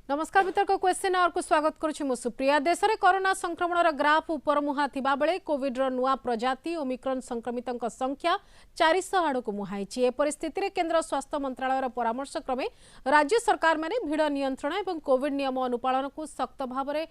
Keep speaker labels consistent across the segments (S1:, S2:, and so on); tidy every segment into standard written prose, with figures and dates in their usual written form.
S1: नमस्कार वितर्क question our को स्वागत करुछि मु सुप्रिया। देश में कोरोना संक्रमण ग्राफ ऊपर मुहा थिबा बेले कोविड रो नुआ प्रजाति ओमिक्रॉन संक्रमितंक संख्या 400 आड़ को मुहाइछि। ए परिस्थिति रे केंद्र स्वास्थ्य मंत्रालय परामर्श क्रमे राज्य सरकार माने भिड़ नियंत्रण एवं कोविड नियम अनुपालन को सख्त भाव में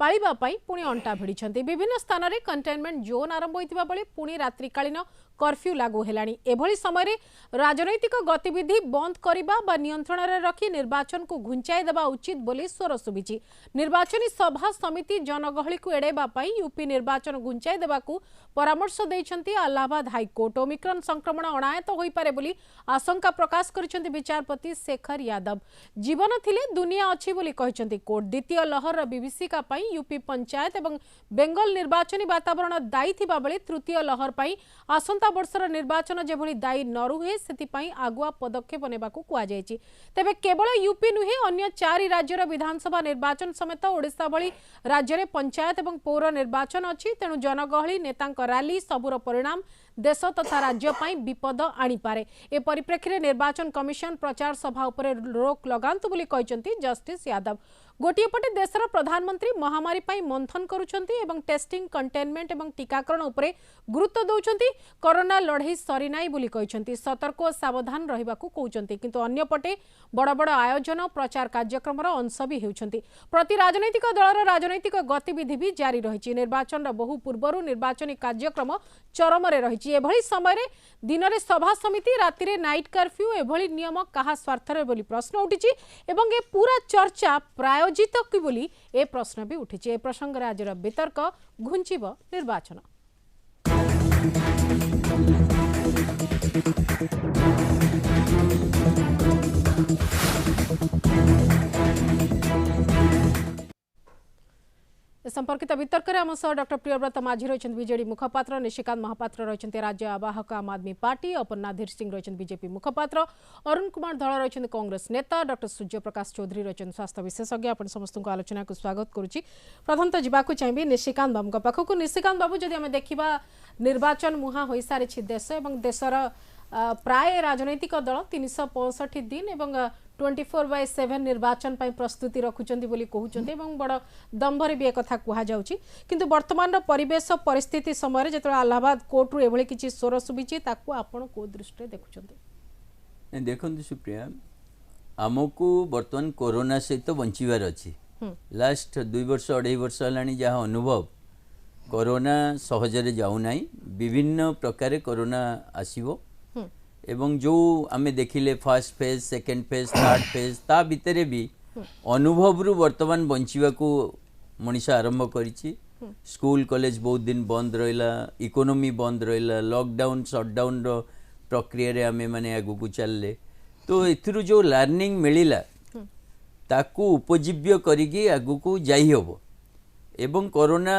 S1: पालिबा पई पुणी अंटा भिड़िछन्ति। विभिन्न स्थान रे कंटेनमेंट जोन आरंभ होइतिबा बेले पुणी रात्रिकालीन कर्फ्यू लागू हेलाणी। एभली समय रे राजनैतिक गतिविधि बंद करिबा बा नियंत्रण रे रखी निर्वाचन को घुंचाई देबा उचित बोली स्वर सुबिछि। निर्वाचनी सभा समिति जनगहली को एड़ेबा पई यूपी निर्वाचन घुंचाई देबा को परामर्श दैछन्ति इलाहाबाद हाईकोर्ट। ओमिक्रॉन संक्रमण अणायत होई पारे बोली आशंका प्रकाश करिछन्ति विचारपति शेखर यादव। जीवन थिले दुनिया अछि बोली कहिछन्ति कोर्ट। द्वितीय लहर विभीषिका पई यूपी पंचायत एवं बेंगल निर्वाचनी वातावरण दायी थिबा बेले तृतीय लहर पई आसंता वर्षर निर्वाचन जेभली दायी न रुहे सेतिपई आगुआ पदक्षेप नेबाकू कुआ जायछि। तेबे केवल यूपी नुहे अन्य 4 राज्यर विधानसभा निर्वाचन समेत ओडिशा भली राज्य रे पंचायत एवं पौर निर्वाचन अछि। तेणु जनगहली नेतांक रैली सबुर परिणाम देश तथा राज्य पई विपद आनी पारे। ए परिप्रेक्षी निर्वाचन कमिशन प्रचार सभा उपरे रोक लगांतु बोली कहिसंती जस्टिस यादव। गोटिए पटे देशर प्रधानमंत्री महामारी पई मंथन करूछंती एवं टेस्टिंग कंटेनमेंट एवं टीकाकरण उपरे गुरुत्व दउछंती। कोरोना लड़ाई सरी नाई बोली कहिसंती सतर्क और सावधान रहिबाकू कहउछंती। किंतु अन्य पटे बड़ बड़ आयोजन प्रचार कार्यक्रम अंश भी हेउछंती। प्रति राजनैतिक दलर राजनैतिक गतिविधि भी जारी रहिछि। निर्वाचन बहु पूर्वरु निर्वाचनी कार्यक्रम चरम रे रहिछि। एभली समय रे दिन रे सभा समिति राति रे नाइट कर्फ्यू एभली नियम कहा स्वार्थ रे बोली प्रश्न उठिछि एवं ए पूरा चर्चा प्रायोजित कि बोली ए प्रश्न भी उठिछि। ए प्रसंग रे आजर वितर्क घुंचिब निर्वाचन। संपर्कित वितर्क आम सह डॉक्टर प्रियव्रत माझी रही बीजेडी मुखपात्र, निशिकांत महापात्र रही राज्य आवाहक आम आदमी पार्टी, अपर्णाधीर सिंह रही बीजेपी मुखपात्र, अरुण कुमार धल रही कांग्रेस नेता, डॉक्टर सूर्य प्रकाश चौधरी रही स्वास्थ्य विशेषज्ञ। आप समस्त को आलोचना को स्वागत करुच्ची। प्रथमतः जावाक चाहिए निशिकांत बाबू पाखक। निशिकांत बाबू जदि आम देखा निर्वाचन मुहा हो सारी देश और देशर प्राय राजनैतिक दल 365 दिन एवं 24/7 निर्वाचन पर प्रस्तुति रखुचंती बोली कहउचंती एवं बड़ दंभरे भी एक कथा कुहा जाउची। किंतु वर्तमान परिवेश परिस्थिति समय जत इलाहाबाद कोर्ट रु एभली किछि स्वर सुबिची ताकू आपण को दृष्टि देखुचंती?
S2: देखंतु सुप्रिया, आमको वर्तमान कोरोना सहित बंचिबार अछि। लास्ट 2 वर्ष 2.5 वर्ष हलानी जहाँ अनुभव कोरोना सहजरे जाउ नाही। विभिन्न प्रकार कोरोना आसीबो एवं जो आमे देखिले first phase, second phase, third phase ता भितरे भी अनुभव रु वर्तमान बंचिबा को मनीष आरंभ करिछि। स्कूल कॉलेज बहुत दिन बंद रहिला, इकोनॉमी बंद रहिला, लॉकडाउन शटडाउन रो प्रक्रिया रे आमे माने आगु को चलले। तो एथिरु जो लर्निंग मिलिला ताकू उपजीव्य करिके आगु को जाई हबो। एवं कोरोना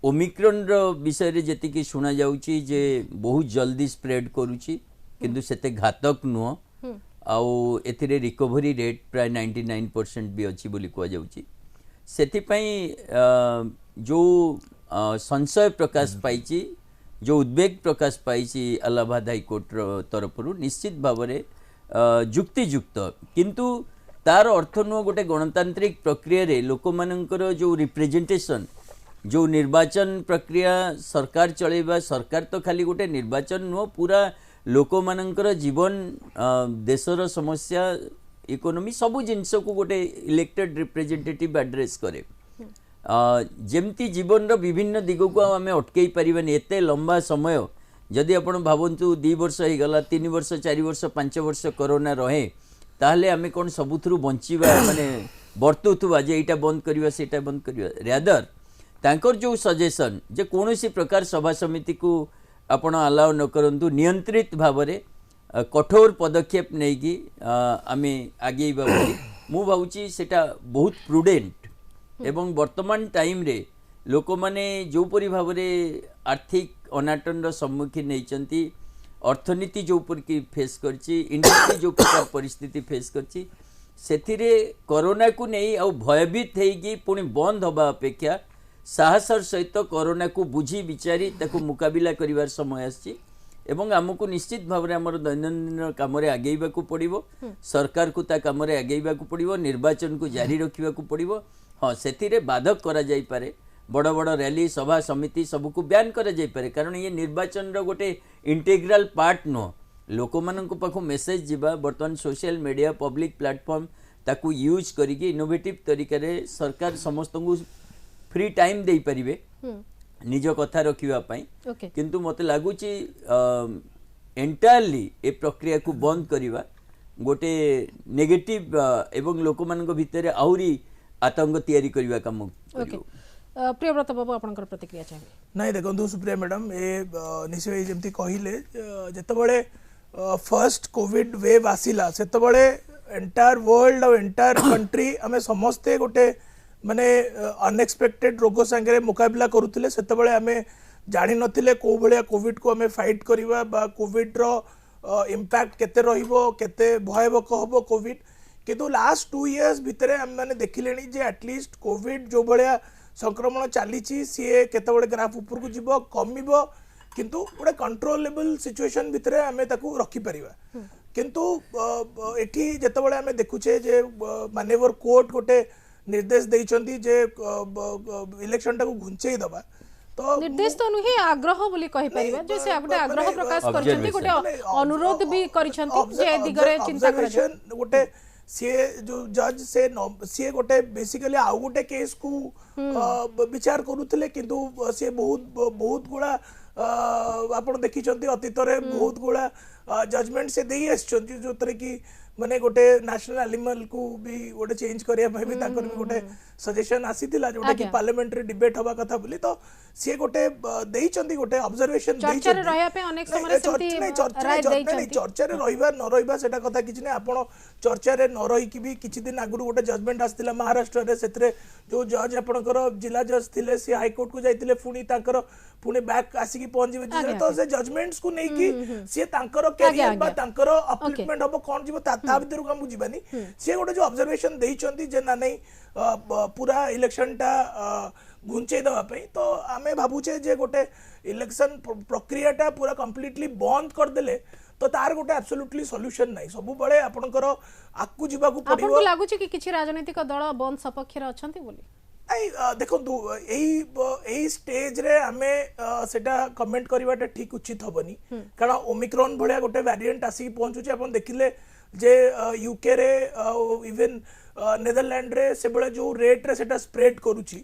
S2: ओमिक्रॉन रो विषय रे जति कि सुना जाउची जे बहुत जल्दी स्प्रेड करूची किंतु सेते घातक नुह आउ एथिरे रिकवरी रेट प्राय 99% भी अच्छी बोली कह जाउची। सेति पई जो संशय प्रकाश पाइची, जो उद्वेग प्रकाश पाइची इलाहाबाद हाईकोर्ट तरफ निश्चित भाव में जुक्तियुक्त, किंतु तार अर्थ नुह गोटे गणतांत्रिक प्रक्रिया रे लोक मानकर जो रिप्रेजेंटेशन, जो निर्वाचन प्रक्रिया सरकार चलेबा, सरकार तो खाली गोटे निर्वाचन नुह पूरा लोक मानकर जीवन, देशर समस्या, इकोनॉमी सबु जिनस को गोटे इलेक्टेड रिप्रेजेंटेटिव एड्रेस करे। जेमती जीवन रो विभिन्न दिग को आम अटकई पारिबानी। एते लंबा समय जदि आपण भावंतु 2 वर्ष हो गला, 3 वर्ष 4 वर्ष 5 वर्ष कोरोना रहे, ताहले आमे कोन सबुथरु बंचिबा माने बर्तुथुबा जे एटा बंद करिवा सेटा बंद करिवा। रेदर तांकर जो सजेशन जे कोनोसी प्रकार सभा समिति को आपण अलाउ न करंतु, नियंत्रित भाव में कठोर पदक्षेप नहीं कि आमे आगे मु भावुची सेटा बहुत प्रुडेंट। एवं वर्तमान टाइम रे लोक माने जो परि भाव में आर्थिक अनाटन सम्मुखीन होइचंती, अर्थनीति जो पर की फेस करची, इंडस्ट्री जो प्रकार परिस्थिति फेस करची, सेथिरे कोरोना को नहीं आ भयभीत हेगी पुणी बंद हवा अपेक्षा साहसर सहित कोरोना को बुझी विचारी ताको मुकाबिला करिवार समय आछि। एवं आमको निश्चित भाव में आमर दैनंदिन काम आगेवाक पड़ो सरकार को ता काम आगेवाक पड़ो निर्वाचन को जारी रखा पड़ो हाँ से बाधक करा जाई पारे बड़ बड़ रैली सभा समिति सबको ब्यान करा जाई पारे कारण ये निर्वाचन गोटे इंटेग्राल पार्ट नुह लोक मान पाख मेसेज जीवा बर्तमान सोशल मीडिया पब्लिक प्लेटफॉर्म ताकू यूज करिके इनोवेटिव तरीका रे सरकार समस्त को फ्री टाइम दे परिबे निज कथा रखिबा पई किंतु मते लागुची एंटायरली ए प्रक्रिया को बंद करिबा गोटे नेगेटिव एवं लोक मान भितर आउरी आतंक तैयारी करिबा काम
S1: प्रियव्रत बाबू आपनकर प्रतिक्रिया चाहिए
S3: नहीं देखो सुप्रिया मैडम ए निश्चय जमती कहिले जेतबळे फर्स्ट कोविड वेव आसिला सेतबळे एंटायर वर्ल्ड और एंटायर कंट्री आमे समस्ते गोटे माने अनएक्सपेक्टेड रोग संगे मुकाबला करुथिले सेतबळे आमे जानि नथिले को भलिया कोविड को आमे फाइट करिवा बा कोविड रो इंपैक्ट केते रहिबो केते भयावह हबो कोविड किंतु लास्ट 2 इयर्स भितरे हम माने देखिलेनी जे एटलीस्ट कोविड जो भलिया संक्रमण चली सी केतबळे ग्राफ ऊपर को जीवो कमिबो किंतु गोटे कंट्रोलेबल सिचुएशन भितर आम रखी परिवा किंतु एठी जेतबळे आम देखुचे जे माननीय कोर्ट गोटे निर्देश देइचंती जे इलेक्शन टाको घुंचेई दबा तो
S1: निर्देश तो नुहे आग्रह बोली कहि परिबा जे से गोटे आग्रह प्रकाश करछंती गोटे अनुरोध भी करछंती जे दिगरे चिंता करछन
S3: गोटे सी जो जज से सी गोटे बेसिकली आउ गोटे केस को विचार करुले किंतु सी बहुत गुड़ा आपण देखी अतीत बहुत गुड़ा जजमेंट से दे आसछंती जो तरे कि माने गोटे नेशनल एनिमल को भी गोटे चेंज करिया भाई भी ताकर भी गोटे सजेशन आसीतिला जोटा कि पार्लियामेंट्री डिबेट हवा कथा बोली तो सी गोटे देइचंती गोटे ऑब्जर्वेशन
S1: चर्चा रे रहया पे अनेक समय सेमती
S3: चर्चा रे रहिबा न रहिबा सेटा कथा किछ नै आपण चर्चा रे न रही कि भी किछि दिन आगु गोटे जजमेंट आस्तिला महाराष्ट्र रे सेतरे जो जज आपणकर जिला जज थिले सी हाई कोर्ट को जाइतिले फुनी ताकर पुणे बैक आसी पहुंच जिवे तो से जजमेंट्स को नै कि सी तांकर कैरियर बा तांकर अपलिफ्टमेंट हबो कोन जिवो ता भीतर को हम बुझिबानी सी गोटे जो ऑब्जर्वेशन देइचंती जे ना नै पूरा इलेक्शन टा घुंचे दवा पे तो आमे भाबुचे जे गोटे इलेक्शन प्रक्रियाटा पूरा कंप्लीटली बंद कर देले तो तार गोटे एब्सोल्युटली सॉल्यूशन नाही सब बळे आपनकर आकु जिबा को पडिबो
S1: आपन लागु छी कि किछि राजनीतिक दल बंद सपक्ष रे अछंती बोली
S3: देखो यही स्टेज रे आमे सेटा कमेंट करवाटा ठीक उचित हबनी कारण ओमिक्रॉन भलिया गोटे वेरिएंट आसी पहुंचुचे अपन देखिले जे यूके रे इवन नेदरलैंड रे से बळे जो रेट रे सेटा स्प्रेड करूची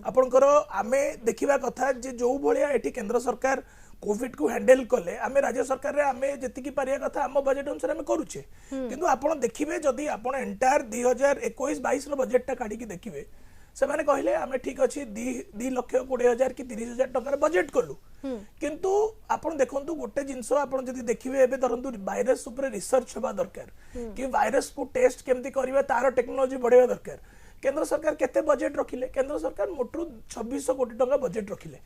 S3: आपनकर आमे देखिबा कथा जे जो भलिया एठी केंद्र सरकार कोविड को हैंडल कले आमे राज्य सरकार रे आमे जति पारिया कथा हम बजट अनुसार आमे करूचे किंतु आपण देखिबे जदी आपण एंटायर 2021-22 रो बजट टा काढी के देखिबे से माने कहले आमे ठीक अछि 2,20,000 कि 30,000 टका बजेट कलु किंतु आपण देखंतु गोटे जिंसो आपण जदी देखिबे एबे धरंतु वायरस ऊपर रिसर्च होबा दरकार कि वायरस को टेस्ट केमती करबा तार टेक्नोलॉजी बढ़ेबा दरकार केंद्र सरकार केते बजेट रखिले केंद्र सरकार मोटरू 2600 कोटी टका बजेट रखिले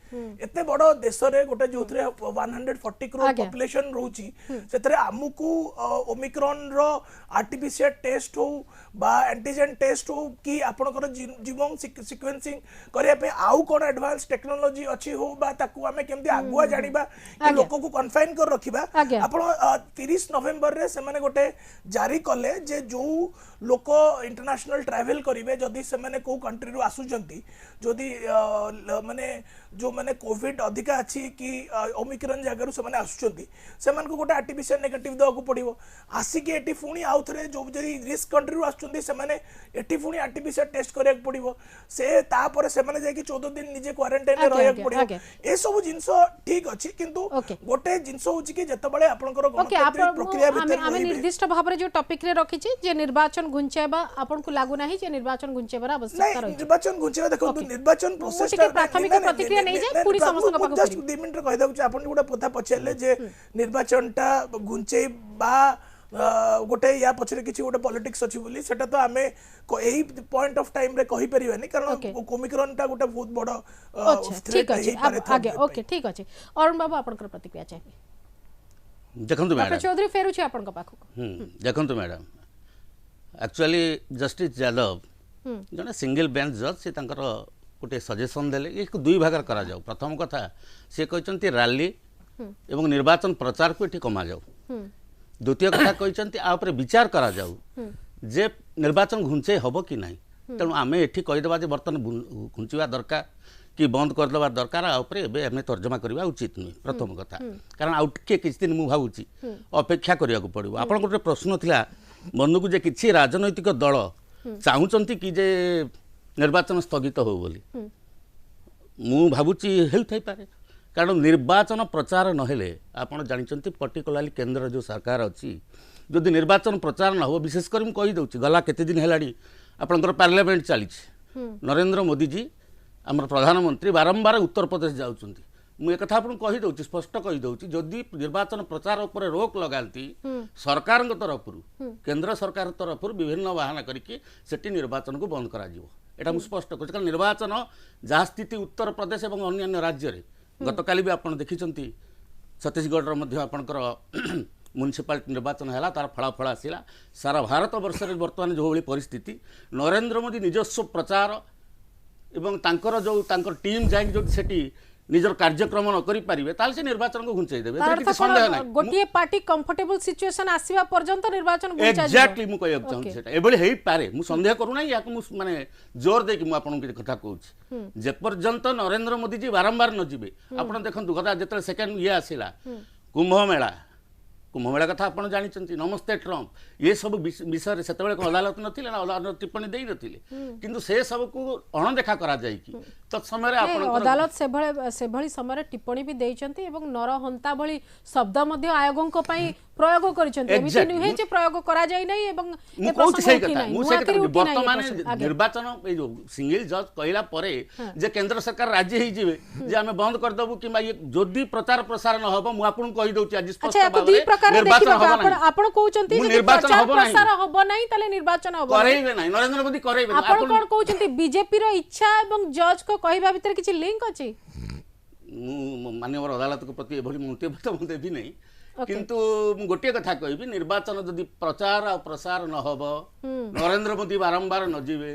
S3: एते बड़ देश रे गोटे जोथरे 140 करोड़ पॉपुलेशन रहउची सेतरे आमुकु ओमिक्रॉन रो आर्टिफिशियल टेस्ट हो बा एंटीजन टेस्ट हो कि आपनकर जीनोम सीक्वेंसिंग करिया पे आउ कोन एडवांस टेक्नोलॉजी अछि हो बा ताकू हमें केमती आगुआ जानिबा कि लोक को कन्फाइन कर रखिबा आपण 30 नवंबर रे से माने गोटे जारी कले जे जो लोक इंटरनेशनल ट्रैवल करिवे जदि से माने को कंट्री रो आसुचंती जदि माने जो माने कोविड अधिका अछि कि ओमिक्रॉन जगह से माने आसुचंती से मान को गोटे आर्टिफिशियल नेगेटिव दवा को पड़िबो आसी के एटी फुनी आउ थरे जो जदि रिस्क कंट्री रो आसुचंती से माने एटी फुनी आर्टिफिशियल टेस्ट करिया पड़िबो से ता पर से माने जाय कि 14 दिन निजे क्वारंटाइन रे रहया पड़िबो ए सब जिंस ठीक अछि किंतु गोटे जिंस होछि कि जतबळे आपनकर गणतंत्र प्रक्रिया भीतर
S1: हम निर्दिष्ट भाव रे जो टॉपिक रे रखि छी जे निर्वाचन घुंचेबा आपन को लागु नाही जे निर्वाचन घुंचेबार आवश्यकता रही
S3: निर्वाचन घुंचेबा देखो निर्वाचन प्रोसेस
S1: प्राथमिक प्रतिक्रिया नहीं जाय पूरी समस्त का पाखो
S3: 2 मिनिट रे कहि दउ छी आपन गोटे पथा पछले जे निर्वाचन टा घुंचेबा गोटे या पछरे किछि गोटे पॉलिटिक्स अछि बोली सेटा तो आमे एही पॉइंट ऑफ टाइम रे कहि परिबानी कारण ओमिक्रॉन टा गोटे बहुत बड़
S1: ठीक अछि आगे ओके ठीक अछि अरुण बाबू आपनकर प्रतिक्रिया चाहिए
S4: देखंतु मैडम
S1: चौधरी फेरु छी आपन का पाखो
S4: देखंतु मैडम एक्चुअली जस्टिस यादव जने सिंगल बेंच जज से गोटे सजेशन देले एक दुई भाग करा जाऊ प्रथम कथा से कहते रैली एवं निर्वाचन प्रचार को ये कमा जाऊ द्वितीय कथा कहते आउपर विचार करा जाऊ जे निर्वाचन घुंचे हम कि ना तेणु आम ये कहीदेवा बर्तमान घुंचवा दरकार कि बंद करदेवा दरकार आम तर्जमा करवा उचित नुहे प्रथम कथा कारण आउ टे किसी दिन मुझे भावुची अपेक्षा करने को पड़ो आप गोटे प्रश्न थिला मन को जे किसी राजनैतिक दल चाहूँगी कि जे निर्वाचन स्थगित हो बोली मु भावुची हेल्थ पारे कारण निर्वाचन प्रचार नहेले आपण जानते पर्टिकुलाली केंद्र जो सरकार अच्छी जदि निर्वाचन प्रचार न हो विशेषकर मुझे कहीदे गला केते दिन है आपंकर पार्लियामेंट चली नरेंद्र मोदी जी आम प्रधानमंत्री बारंबार उत्तर प्रदेश जाऊँच मुझे कथा आपको कहीदे स्पष्ट कहीदे जदि निर्वाचन प्रचार उपर रोक लगाती सरकार तरफ केंद्र सरकार तरफ विभिन्न बहाना करके निर्वाचन को बंद करा स्पष्ट कर निर्वाचन जहाँ स्थिति उत्तर प्रदेश और अन्य राज्य में गतकाली भी आप देखी छत्तीसगढ़ आपंकर म्युनिसिपालिटी निर्वाचन है तार फलाफल आसला सारा भारत वर्ष में बर्तमान जो भाई परिस्थिति नरेंद्र मोदी निजस्व प्रचार एवं तांकर जो तांकर टीम जाए जो सेठी निजर कार्यक्रम न करि पारिबे ताल से निर्वाचन को घुंचाई देबे एते किछि संदेह नै
S1: गोटिए पार्टी कंफर्टेबल सिचुएशन आसीबा पर्यंत निर्वाचन घुंचाई देबे
S4: एक्जेक्टली मु कहय चाहू सेटा एबोली हेई पारे मु संदेह करू नै याक मु माने जोर दे कि मु आपन के कथा कहूछि जे पर्यंत नरेंद्र मोदी जी बारंबार न जिबे आपन देखंतु गदा जेतले सेकंड ये आसीला कुंभ मेला कथा आप जानते नमस्ते ट्रम्प ये सब विषय से अदालत नथिले ना अदालत टिप्पणी दे नथिले किंतु से सब को अणदेखा करा जाय कि तत्समय
S1: अदालत से भली समय टिप्पणी भी देइचंती एवं नरहंता भली शब्द मध्य आयोगों को पई प्रयोग करिसंती एमिति नुहे जे प्रयोग करा जाय नै एवं ए प्रसंग उठी नै
S4: वर्तमान निर्वाचन ए जो सिंगल जज कहला परे जे केंद्र सरकार राज्य ही जिवे जे हमें बंद कर दबु कि ये जदी प्रचार प्रसार न होबो मु आपन कहि दउची आज स्पष्ट भाबरे निर्वाचन होबो नै आपण कहउचंती जे प्रचार प्रसार होबो नै तले निर्वाचन होबो करैबे नै नरेंद्र मोदी करैबे
S1: आपण कोन कहउचंती बीजेपी रो इच्छा एवं जज को कहबा भीतर किछि लिंक अछि
S4: माननीय अदालत को प्रति एभली मंतव्य तो मु देबी नै किंतु गोटे कथा कहबी निर्वाचन जदि प्रचार और प्रसार न होब नरेंद्र मोदी बारंबार न जीवे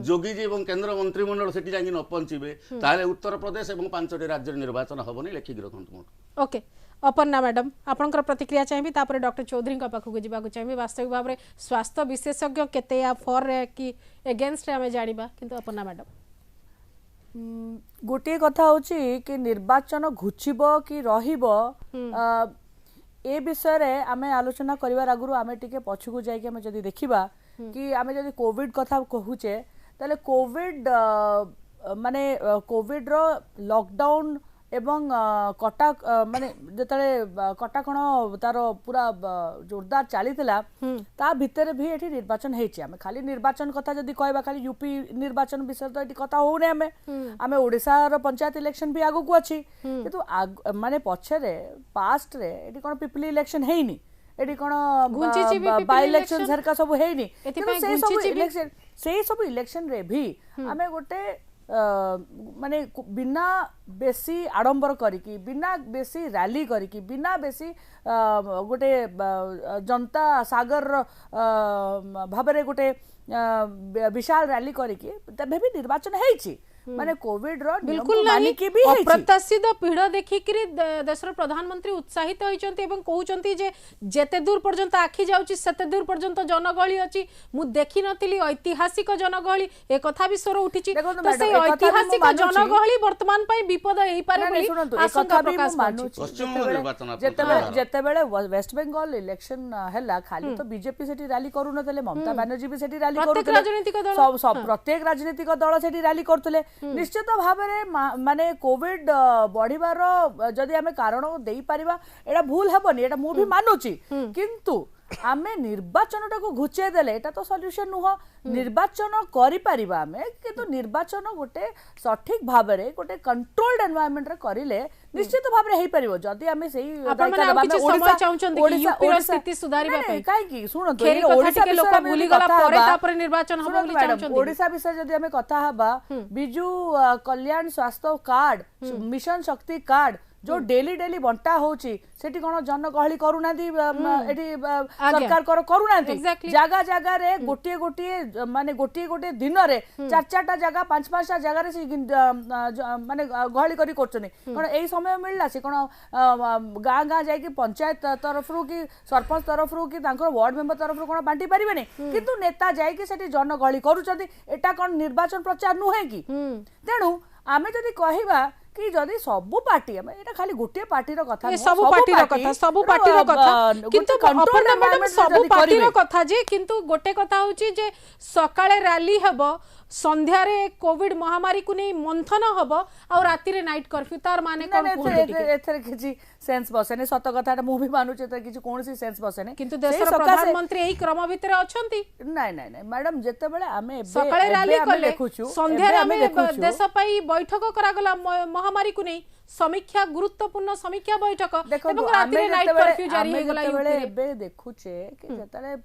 S4: जोगी जी और केंद्र मंत्रिमंडल सेठी जाई न पहुंचीबे ताले उत्तर प्रदेश और 5टी राज्य निर्वाचन होबनी लेखिक रखंतु
S1: ओके अपर्णा मैडम आपनकर प्रतिक्रिया चाहिए तापर डॉक्टर चौधरी का पाखु को जीवा को चाहिए वास्तविक भाव में स्वास्थ्य विशेषज्ञ केते या फॉर कि एगेंस्ट आमे जानिबा किंतु अपर्णा मैडम
S5: गोटे कथा होची कि निर्वाचन घुचिबो कि रहिबो ए विषय रे आमे आलोचना करिवार आगुरु आमे टिके पछुको जाय के आमे जदी देखिबा कि आमे जदी कोविड कथा कहूचे ताले कोविड माने कोविड रो लॉकडाउन एवं कटा माने जतले कटाकण तार पूरा जोरदार चली ता भितर भी एठी निर्वाचन हेछि आमे खाली निर्वाचन कथा जदी कहबा खाली यूपी निर्वाचन विषय तो एठी कथा होने आमे ओडिसा रो पंचायत इलेक्शन भी आगु को अछि किंतु माने पछरे पास्ट रे एठी कोन पिपली इलेक्शन हेइनी एठी कोन बाय इलेक्शन झरका सब हेइनी से सब इलेक्शन रे भी आमे गोटे माने बिना बेसी आडंबर करिकी बिना बेसी रैली करिकी बिना बेसी गोटे जनता सागर भाबरे गोटे विशाल रैली करिकी तबे भी निर्वाचन हेछि माने कोविड रो
S1: बिल्कुल नहीं कि भी अप्रत्याशित पीढ़ देखिकरी देशर प्रधानमंत्री उत्साहित होइचंती एवं कहउचंती जे जेते दूर पर्यंत आखि जाउची सेते दूर पर्यंत जनगहली अछि मु देखि नथिली ऐतिहासिक जनगहली ए कथा भी स्वर उठिची तो से ऐतिहासिक जनगहली वर्तमान पई विपद एही पारे बोली आशंका प्रकाश
S5: जेते बेले वेस्ट बंगाल इलेक्शन हैला खाली तो बीजेपी सेठी रैली करू नथले ममता बनर्जी भी सेठी रैली करू सब प्रत्येक राजनीतिक दल सेठी रैली करथले निश्चित भाव में माने कोविड बढ़िबार जदि आमे कारण देई परिबा एटा भूल हेबनी एटा मु भी मानुची किंतु आमे निर्वाचन टाको घुचे देले एटा तो सॉल्यूशन नुह निर्वाचन करि परिबा आमे किंतु निर्वाचन गोटे सठिक भाव में गोटे कंट्रोल्ड एनवायरनमेंट रे करिले निश्चित भाव में हेई परिबो जदि आमे सेही
S1: ओडिसा चाहउचंदी कि यूपी रो स्थिति सुधारिबा पई
S5: काई की सुनो
S1: तो ओडिसा के लोक भूली गला परे तापर निर्वाचन होबो बोली चाहउचंदी
S5: ओडिसा विषय जदि आमे कथा हबा बिजू कल्याण स्वास्थ्य कार्ड मिशन शक्ति कार्ड जो डेली डेली बंटा होची सेठी कोन जनगहली करूनांती एठी सरकार करूनांती
S1: Exactly.
S5: जागा जागा रे गोटिए गोटिए माने गोटिए गोटिए दिन रे चार चारटा जगह पांच पांचटा जगह रे माने गहली करी करछनी कोन एई समय मिलला से कोन गां गां जाई कि पंचायत तरफ रु कि सरपंच तरफ रु कि तांकर वार्ड मेंबर तरफ रु कोन बांटी परिबेनी किंतु नेता जाई कि सेठी जनगहली करूछंती एटा कोन निर्वाचन प्रचार नुहे कि तेणु आमे जदि कहिबा कि जदि सबु पार्टी एटा खाली गोटे पार्टीर कथा
S1: सब पार्टीर कथा सब पार्टीर कथा किंतु अपर्णा मैडम सब पार्टीर कथा जे किंतु गोटे कथा होची जे सकाळे रैली हबो संध्यारे कोविड महामारी को नहीं मंथन हबो और राति रे नाइट कर्फ्यू तार माने कोन
S5: एथरे किछि सेंस बसेने सत कथाटा मु भी मानुचे त किछि कोनसी सेंस बसेने
S1: किंतु देशर प्रधानमंत्री एही क्रम भितर अछंती
S5: नाही नाही नाही मैडम जेते बेले आमे
S1: सकाळे रैली कले संध्यारे आमे देश पई बैठक करा गला महामारी को नहीं समीक्षा गुरुत्वपूर्ण समीक्षा बैठक एवं राति रे नाइट कर्फ्यू जारी हे गला
S5: एबे देखुचे कि जतले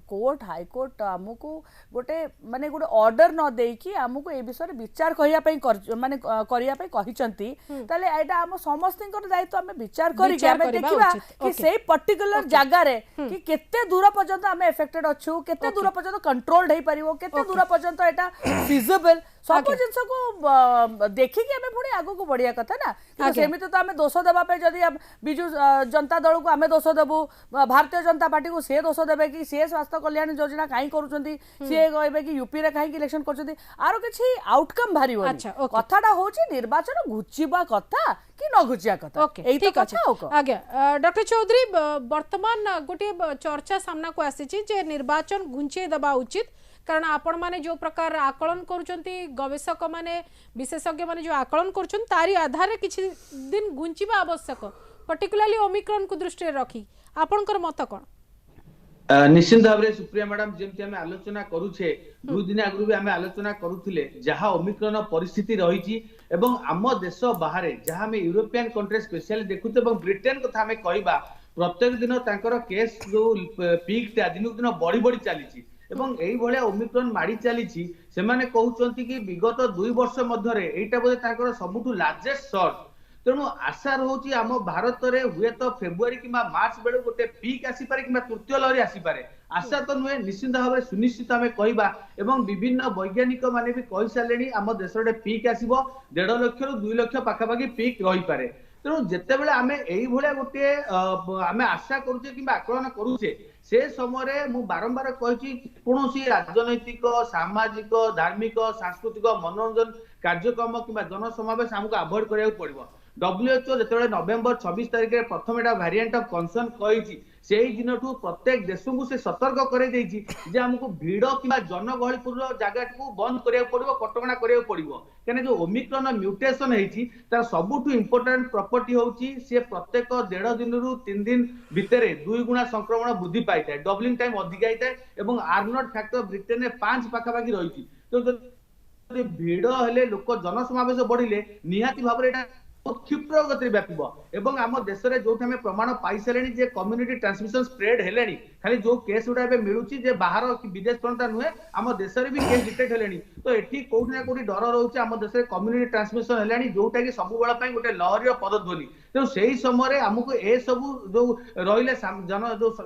S5: कोर्ट हाई कोर्ट हमकु गोटे माने गोटे ऑर्डर न देई कि हमकु ए विषय विचार कहिया पई माने करिया पई कहिचंती तले एटा हम समस्तिंकर दायित्व हमें विचार करी कि हमें देखिबा कि सेही पर्टिकुलर जगह रे कि केते दूर पर्यंत हमें अफेक्टेड अछु केते दूर पर्यंत कंट्रोल्ड हे परिवो केते दूर पर्यंत एटा फिजिबल सब जिनस को देखि कि हमें पुणी आगो को बढ़िया कथा ना सेमित तो आमे दोष देबा पे जदी बिजु जनता दल को आमे दोष देबु भारतीय जनता पार्टी को से दोष देबे कि से स्वास्थ्य कल्याण योजना काई करूचंती से कहबे कि यूपी रे काई इलेक्शन करचंती आरो किछि आउटकम भारी हो कथाटा होची निर्वाचन घुचिबा कथा कि न घुचिया कथा एई तो कथा
S1: आगे डॉक्टर चौधरी वर्तमान गोटे चर्चा सामना को आसीची जे निर्वाचन घुंचे दबा उचित कारण आपण माने जो प्रकार आकलन करूचंती गवेषक माने विशेषज्ञ माने जो आकलन करूचन तारी आधार रे किछि दिन घुंचिबा आवश्यक पर्टिकुलरली ओमिक्रॉन को दृष्टि रे रखी आपनकर मत कोन
S6: निश्चित भाव रे सुप्रिया मैडम जेमति हमें आलोचना करूछे दु दिन आगु भी हमें आलोचना करूथिले जहा ओमिक्रॉन परिस्थिति रहिछि एवं आम देश बाहर जहा हमें यूरोपियन कंट्री स्पेशली देखुते एवं ब्रिटेन कथा हमें कहबा प्रत्येक दिन तांकर केस जो पीक ता दिन दिन बढ़ी बढ़ी चलीछि एवं एई भलिया ओमिक्रॉन माडी चलीछि से माने कहउचंती कि विगत 2 वर्ष मध्य रे एटा बोले तांकर सबुठु लार्जेस्ट सर्ज तेणु आशा रहउछि आम भारत रे हुए तो फेब्रुआरी किबा मार्च बेले गोटे पीक आसी पारे किबा तृतीय लहरी आसी पारे आशा तो नुहे निश्चित भाव सुनिश्चित हमें कहबा एवं विभिन्न वैज्ञानिक माने भी कहि सालेनी आम देश रे पीक आसीबो 1.5 लाख रु 2 लाख पाखापाखि पीक रही पारे तेणु जिते बेले आमे एई भलिया गोटे आमे आशा करूचे किबा आकलन करूचे से समय मु बारंबार कहि कोनोसी राजनैतिक सामाजिक धार्मिक सांस्कृतिक मनोरंजन कार्यक्रम किबा जनसमावेश हमको अवॉइड करिया पड़िबो WHO जेतेबेले नवेम्बर 26 तारिख रे प्रथम एटा वेरिएंट ऑफ कंसर्न कहिछि सेही दिनठू प्रत्येक देश को से सतर्क करे देछि जे हमको भीड़ किबा जनगहलीपूर्ण जगह को बंद करिया पड़िबो कटकणा करिया पड़िबो कने जो ओमिक्रॉन म्यूटेशन हेछि तार सबुठू इंपोर्टेंट प्रॉपर्टी होछि से प्रत्येक 1.5 दिन रु 3 दिन भितरे 2 गुना संक्रमण वृद्धि पाइଥାଏ डबलिंग टाइम अधिक आइଥାଏ एवं आर्नोल्ड फैक्टर ब्रिटेन रे 5 पाखापाखि रहिछि तो भीड़ हेले लोक जनसमावेश बढ़िले निहाती भाबरे एटा क्षिप्र गति व्यापिब एवं आम देश में जो प्रमाण पाई सारे जे कम्युनिटी ट्रांसमिशन स्प्रेड हेलेनी खाली जो केस गुड़ा मिलूची जे बाहर विदेश पर्यंत नुहे आम देश में भी केस डिटेक्ट हेलेनी तो एठी कोठी ना कोठी डर रोचे आम देश में कम्युनिटी ट्रांसमिशन हेलानी जोटा कि सब बेला गोटे लहरी पदध्वनि तेणु से ही समय आमको ए सब जो रही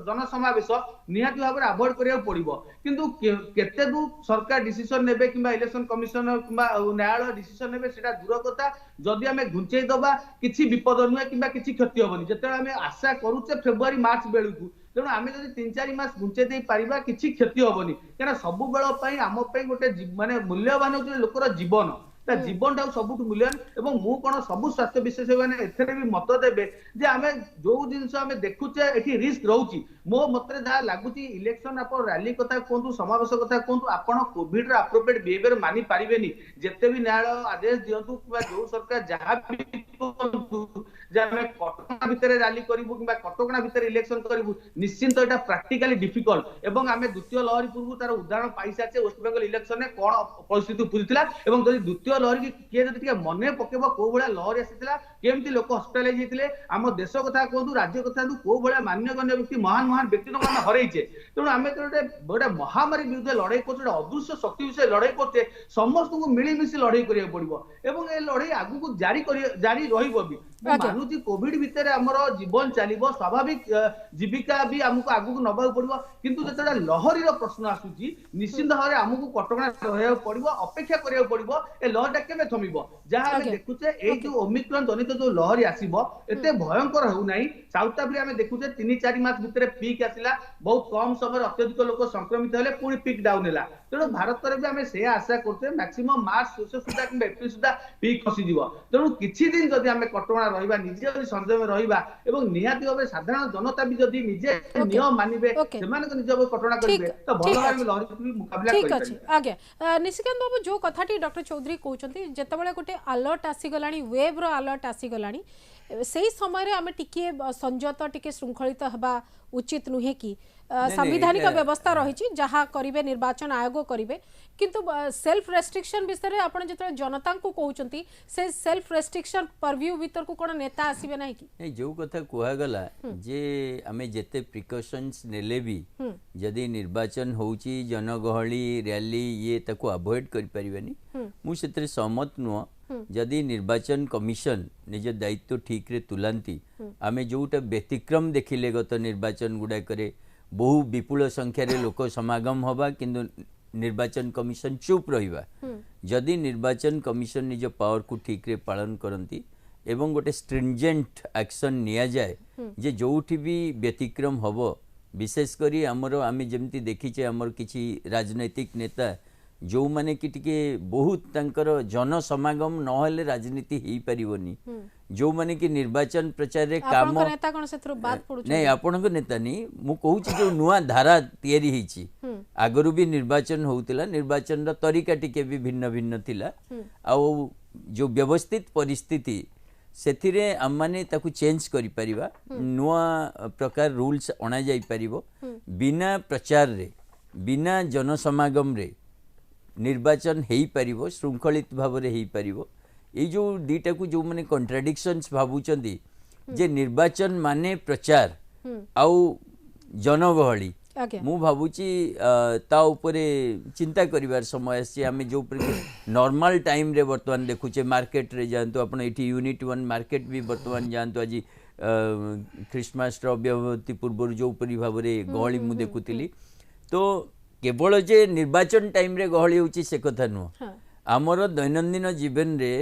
S6: जनसमावेश निहाती भाव में अवॉइड करिया पड़िबो किंतु केते दू सरकार डिसीजन नेबे किबा इलेक्शन कमिशन किबा न्यायालय डिसीजन नेबे सेटा दूर कथा जदि हमें घुंचेई दबा किछि विपद नुहे किबा किछि क्षति होबनी जेते हमें आशा करूचे फेब्रुआरी मार्च बेलकू तेणु आम जब 3-4 मास घुंचे दे पारिबा किछि क्षति होबनी कना सब बेल पई आम पई गोटे माने मूल्यवान होचे लोकर जीवन ता जीवन टा सबुठ मूल्यवान एवं मु कोन सब स्वास्थ्य विशेषज्ञ माने एथरे भी मत देबे जे आमे जो जिंस आमे देखुचे एठी रिस्क रहउची मो मतरे जा लागुची इलेक्शन आप रैली कथा कोंतु समावेश कथा कोंतु आपण कोविड रा एप्रोप्रिएट बिहेवियर मानि पारिबेनी जेते भी न्यायालय आदेश दियंतु किबा जो सरकार जहा भी कोंतु जे आमे कटकणा भितरे रैली करिवु किबा कटकणा भितरे इलेक्शन करिवु निश्चित एटा प्रैक्टिकली डिफिकल्ट एवं आमे द्वितीय लहरी पूर्व तार उदाहरण पाई साचे वेस्ट बेंगल इलेक्शन ने कोन परिस्थिति पुरिथिला एवं जदि द्वितीय लहरी की किए जदि के मने पकेबो को बडा लहरी आसीथिला केमती लोक हॉस्पिटालाइज होते आम देश कथा कहतु राज्य कथा कौ भाया मान्यगण्य व्यक्ति महान महान व्यक्ति आम हरइचे तेणु आम गोटे महामारी विरुद्ध लड़ाई कर अदृश्य शक्ति विषय लड़ाई करते समस्त को मिलमिशी लड़ाई करा पड़ो एवं ए लड़ाई आगू जारी रही मानुची कोविड भितर आमर जीवन चलो स्वाभाविक जीविका भी आमको आगू नबा पड़ो किंतु जो लहरी प्रश्न आसूची निश्चित भाव में आमको कटका रहा पड़ो अपेक्षा करा पड़ो ए लहरटा केवे थमिब जहाँ देखुचे ये जो ओमिक्रॉन जनित जो लहरी आसीबो एते भयंकर होउनाई साउथ आफ्रिका में देखुचे 3-4 मास भितर पीक आसिला बहुत कम समय अत्यधिक लोक संक्रमित हेले पुणी पीक डाउन हैला तेणु भारत रे भी हमें से आशा करते मैक्सिमम मार्च शेष सुधा कि एप्रिल सुधा पीक खसी जीवो तेणु किछि दिन जदि हमें कटकणा रहिबा निजे जदि संयम में रहिबा एवं निहाती भाबे साधारण जनता भी जदि निजे नियम मानिबे सेमान को निजे कटकणा करिवे तो भलो भाबे लहरी मुकाबला करि
S1: ठीक अछि आगे निशिकांत बाबू जो कथाटी डॉक्टर चौधरी कहउचंती जेतेबेले गोटे अलर्ट आसी गलानी वेव रो अलर्ट आसी गलानी सेही समय रे आमे टिके संयत टिके श्रृंखलित हबा उचित नुहे कि संवैधानिक व्यवस्था रही जहाँ करेंगे निर्वाचन आयोग करेंगे किंतु सेल्फ रेस्ट्रिक्शन विषय आपण जो जनता को कहते से सेल्फ रेस्ट्रिक्शन परव्यू भीतर को कौन नेता आसबे ना कि
S2: जो कथा कहगला जे आमे जेते प्रिकॉशंस नेले भी जदि निर्वाचन होउची जनगहली रैली ये ताको अवॉइड करि परिबेनी मु सेतरे सहमत नुह जदि निर्वाचन कमिशन निज दायित्व ठीक रे तुलांती आमे जोटा व्यतिक्रम देखिले गत निर्वाचन गुडा करे बहु विपुल संख्यार लोक समागम हवा किंतु निर्वाचन कमिशन चुप रहिबा जदि निर्वाचन कमिशन निज पावर को ठीक रे पालन करती एवं गोटे स्ट्रिंजेंट एक्शन निया जाए जे जोठी भी व्यतिक्रम हबो विशेष करी हमरो आमे जेमती देखिचे हमर किछि राजनैतिक नेता जो माने कि टिके बहुत तंकर जन समागम नहले राजनीति ही परिवनी जो माने कि निर्वाचन प्रचार रे काम
S1: नेता कोन सेथरो बात पडुछ
S2: नहीं आपनक नेता नहीं मु कहूची जो नुआ धारा तयारी हिची आगरु भी निर्वाचन होउतिला निर्वाचन रा तरीका टिके भी भिन्न भिन्न थिला आ जो व्यवस्थित परिस्थिति सेथिरे आमाने ताकू चेंज करि परिबा नुआ प्रकार रूल्स अणा जाई परिबो बिना प्रचार रे बिना जनसमागम रे निर्वाचन हेई परिबो श्रृंखलित भाव रे हेई परिबो ए जो दीटा को जो माने कॉन्ट्राडिक्शंस भाबुचंदी जे निर्वाचन माने प्रचार आउ जनगहली मु भाबुची ता उपरे चिंता करिवार समय आसी आमे जो नॉर्मल टाइम रे वर्तमान देखुचे मार्केट रे जानतो आपण एठी यूनिट 1 मार्केट भी वर्तमान जानतो आज क्रिसमस रो व्यवधि पूर्व जो परि भाव रे गहली मु देखुतिली तो केवल जे निर्वाचन टाइम रे गहली होची से कथा नु हमर दैनंदिन जीवन रे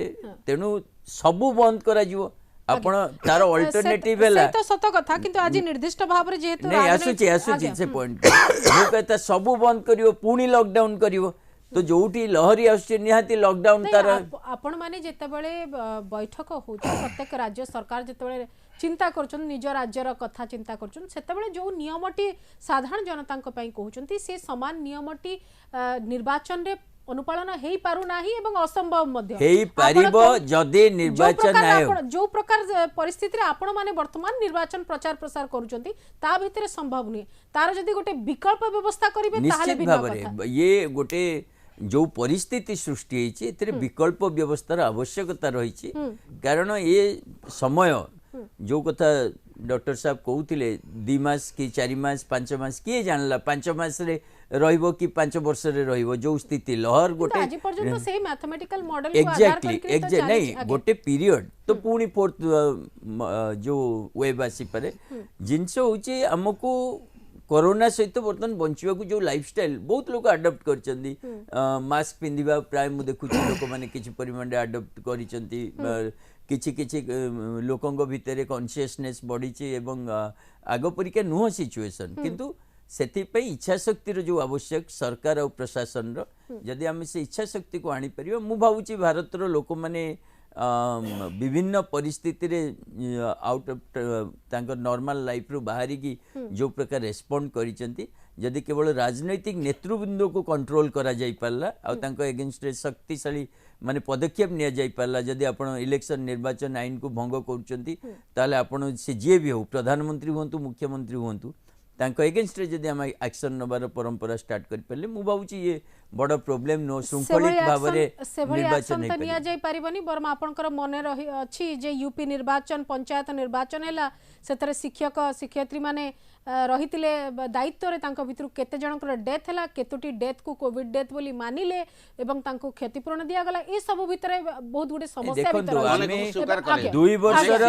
S2: तेनु सबु बंद करा जिवो आपण तार अल्टरनेटिव हैला
S1: से तो सत कथा किंतु आज निर्दिष्ट भाव रे जेहेतु
S2: नहीं आसुची से पॉइंट मु कहता सबु बंद करिवो पुणी लॉकडाउन करिवो तो जोठी लहरी आसुची निहाती लॉकडाउन तार
S1: आपण माने जेतेबेले बैठक होउची प्रत्येक राज्य सरकार जेतेबेले चिंता करछन निज राज्यर कथा चिंता करछन सेतेबेले जो नियमटी साधारण जनता पई कहउचंती से समान नियमटी निर्वाचन रे अनुपालन हेई पारु नाही एवं असंभव मध्य
S2: हेई पारिबो जदि निर्वाचन आयोग
S1: जो प्रकार परिस्थिति रे आपण माने वर्तमान निर्वाचन प्रचार प्रसार करूचंती ता भितरे संभव नहीं तार जदि गोटे विकल्प व्यवस्था करिवे ताहाले भिन्न कथा
S2: ये गोटे जो परिस्थिति सृष्टि होती एते विकल्प व्यवस्थार आवश्यकता रही कारण ये समय जो कथा डॉक्टर साहब कहते 2 मास कि 4 मास 5 मास किए जानला 5 मास रे रहिबो कि 5 वर्ष रे रहिबो जो स्थिति लहर गोटे
S1: आज पर्यंत से मैथमेटिकल मॉडल को आधार करके
S2: एग्जैक्टली नहीं गोटे पीरियड तो पुणी फोर्थ जो वेब आसी पारे जिनस होची हमको कोरोना सहित बर्तमान बंचवा को जो लाइफस्टाइल बहुत लोग अडॉप्ट करचंदी मास्क पिंधिबा प्राय मु देखुची लोक माने किछि परिमाण अडॉप्ट करिसंती किछि किछि लोकंग भितरे कॉन्शियसनेस बढ़ी एवं आग परिका नुह सिचुएशन किंतु सेति पे इच्छा शक्ति जो आवश्यक सरकार और प्रशासन रो जदि आम से इच्छा शक्ति को आनी परिबा मु भावुची भारत रो लोक माने विभिन्न परिस्थिति रे आउट ऑफ तांकर नॉर्मल लाइफ रो बाहरी की जो प्रकार रेस्पोंड करिसंती जदि केवल राजनैतिक नेतृवृंद को कंट्रोल करा जाई पारला आ तांको अगेंस्ट शक्तिशाली माने पदक्षेप निया जाई पारला जदि आपण इलेक्शन निर्वाचन आईन को भंग करूचंती ताले आपण से जे भी हो प्रधानमंत्री होंतु मुख्यमंत्री होंतु तांको अगेंस्ट रे जदि हम एक्शन नबार परंपरा स्टार्ट करि परले मु भावुची ये बड़ प्रोब्लेम नो शृंखलित भाव निर्वाचन
S1: निया जाई परिबनी बरम आपनकर मने रही अछि जे यूपी निर्वाचन पंचायत निर्वाचन हैला सेतरे शिक्षक शिक्षयित्री माने रहितिले दायित्व रे तांको भितरु केते जनकर डेथ हैला केतोटी डेथ को कोविड डेथ बोली मानिले एवं तांको क्षतिपूरण दिया गला ए सब भितरे बहुत गुडे समस्या भितर
S2: 2 वर्षर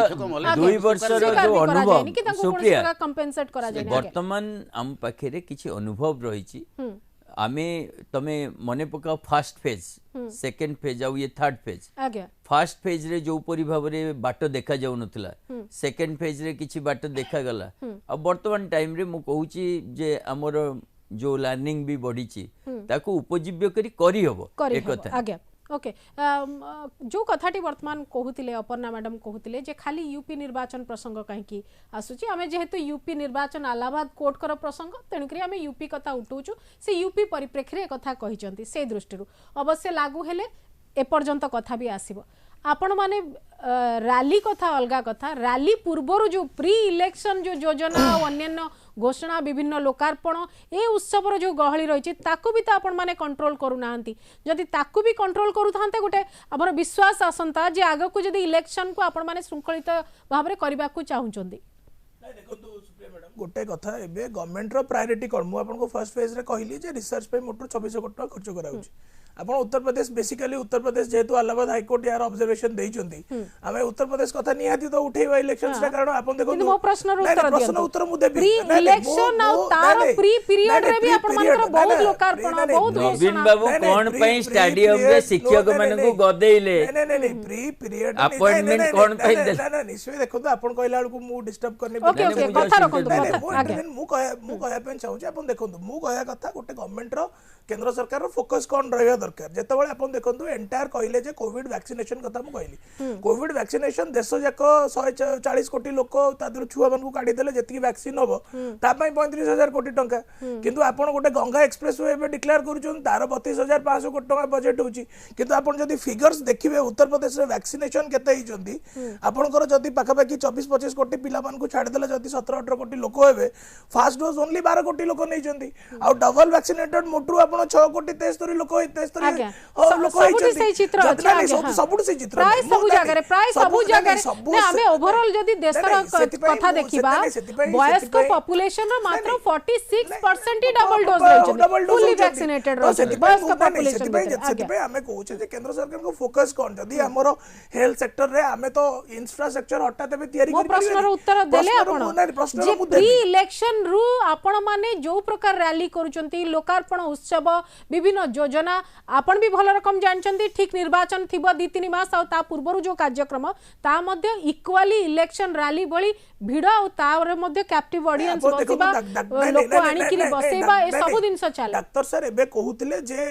S2: जो अनुभव सुप्रिया
S1: कंपेंसेट करा जाय
S2: वर्तमान हम पाखे किछि अनुभव रही आमे तमे मने पका फर्स्ट फेज सेकंड फेज आउ ये थर्ड फेज फर्स्ट फेज रे जो परि भाव रे बाट देखा जाउ नथला सेकंड फेज रे किछि बाट देखा गला अब वर्तमान टाइम रे मु कहूची जे हमर जो लर्निंग भी बढ़ी ची ताको उपजीव्य करी हबो एक कथा
S1: आज्ञा ओके जो कथाटी वर्तमान कहूतिले अपर्णा मैडम कहूतिले जे खाली यूपी निर्वाचन प्रसंग कहीं आसुची आमे जेहेतु यूपी निर्वाचन इलाहाबाद कोर्ट कर प्रसंग तेणुकरी आमे यूपी कथा उठाउछु से यूपी परिप्रेक्षी कथा कहिसंती से दृष्टि अवश्य लागू हेले एपर्यंत कथा भी आसीबो आपण माने रैली कथा अलगा कथा रैली पूर्वर जो प्री इलेक्शन जो योजना अन्य घोषणा विभिन्न लोकार्पण ए उत्सवर जो गहली रही ताकू भी तो आपण माने कंट्रोल करू नाहंती जदि ताकू भी कंट्रोल करू थांते गोटे हमर विश्वास आसंता जे आगो को जदि इलेक्शन को आपण माने श्रृंखलित भाव रे करबा को चाहुचंदी
S3: नहीं देखो सुप्रिया मैडम गोटे कथा एबे गवर्नमेंट रो प्रायोरिटी कोन मु आपन को फर्स्ट फेज रे कहली जे रिसर्च पे मोटर 24 कोटी टका खर्च कराउची आपण उत्तर प्रदेश बेसिकली उत्तर प्रदेश जेहेतु इलाहाबाद हाईकोर्ट यार ऑब्जर्वेशन देइचंती हमें उत्तर प्रदेश कथा निहाती तो उठेबा इलेक्शंस रे कारण आपण देखो
S1: मो प्रश्न
S3: उत्तर मु देबी
S1: प्री इलेक्शन आ तार प्री पीरियड रे भी आपण मानकर बहुत लोकार्पण बहुत
S2: नवीन बाबू कोन पई स्टेडियम रे शिक्षक माने को गदेइले
S3: नहीं प्री पीरियड
S2: अपॉइंटमेंट कोन पई दे
S3: ना निश्चय देखो तो आपण कहला को मु डिस्टर्ब करने
S1: ओके ओके कथा रखंतु
S3: मु कहया पे चाहूची आपण देखो मु कहया कथा गोटे गवर्नमेंट रो केंद्र सरकार रो फोकस कोन रहया दरकार जेतेबेले आपण देखंतु एंटायर कहले जे कोविड वैक्सीनेशन कथा मु कहली कोविड वैक्सीनेशन देश जाक 140 कोटी लोक तादर छुआ मन को काढी देले जेति वैक्सीन होबो ता पई 35000 कोटी टंका किंतु आपण गोटे गंगा एक्सप्रेस वे बे डिक्लेयर करूछन तार 32500 कोटी टंका बजट होची किंतु आपण जदी फिगर्स देखिबे उत्तर प्रदेश रे वैक्सीनेशन केते हिचंती आपणकर जदी पाखा पाखी 24-25 कोटी पिला मन को छाड़ देले जदी 17-18 कोटी लोक हेबे फर्स्ट डोज ओनली 12 कोटी लोक नै जंती आ डबल वैक्सीनेटेड मोटू आपण 6 कोटी 63 लोक 63
S1: ओवरऑल जदी देशर कथा देखिबा वयस्क पॉपुलेशन रो मात्र 46% ही डबल डोज रहै फुली वैक्सीनेटेड रहै वयस्क पॉपुलेशन
S3: सेति हमें कहूचे जे केंद्र सरकार को फोकस कोन जदी हमरो हेल्थ सेक्टर रे हमें तो इंफ्रास्ट्रक्चर हटा तबे तयारी करि
S1: प्रश्न रो उत्तर देले आपण जे प्री इलेक्शन रु आपण माने जो प्रकार रैली करूचंती लोकार्पण उत्सव विभिन्न योजना आपण भी भल रकम जानचंती ठीक निर्वाचन थिबो 2-3 मास आ ता पूर्वरु जो कार्यक्रम ता मध्ये इक्वली इलेक्शन रैली भली भिड़ आ तार मध्ये कैप्टिव ऑडियंस बसिबा लोक आनी कि बसेबा ए सब दिन चले
S3: डॉक्टर सर एबे कहूतिले जे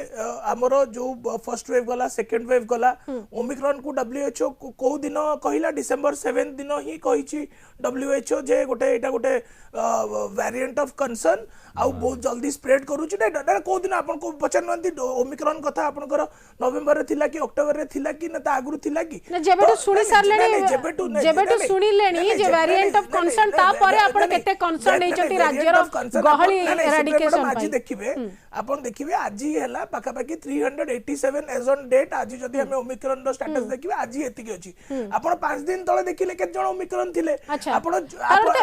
S3: हमरो जो फर्स्ट वेव गला सेकंड वेव गला ओमिक्रॉन को WHO को दिन कहिला डिसेंबर 7 दिन ही कहिछि WHO जे गोटे एटा गोटे वेरिएंट ऑफ कंसर्न आ बहुत जल्दी स्प्रेड करूछि ना को दिन आपन को पचनवंती ओमिक्रॉन कथा आपनकर नवंबर रे थिला कि अक्टोबर रे थिला कि न ता आगुरु थिला कि
S1: जेबेटु सुनी सारलेनी जेबेटु सुनिलेनी जे वेरिएंट ऑफ कंसर्न ता परे आपन केते कंसर्न हेचती राज्य रो गहली एराडिकेशन
S3: आज देखिबे आपन देखिबे आज हैला पाका पाकी 387 एज ऑन डेट आज जदी हमें ओमिक्रॉन रो स्टेटस देखिबे आज एति के अछि आपन 5 दिन तळे देखिले के जण ओमिक्रॉन थिले
S1: आपन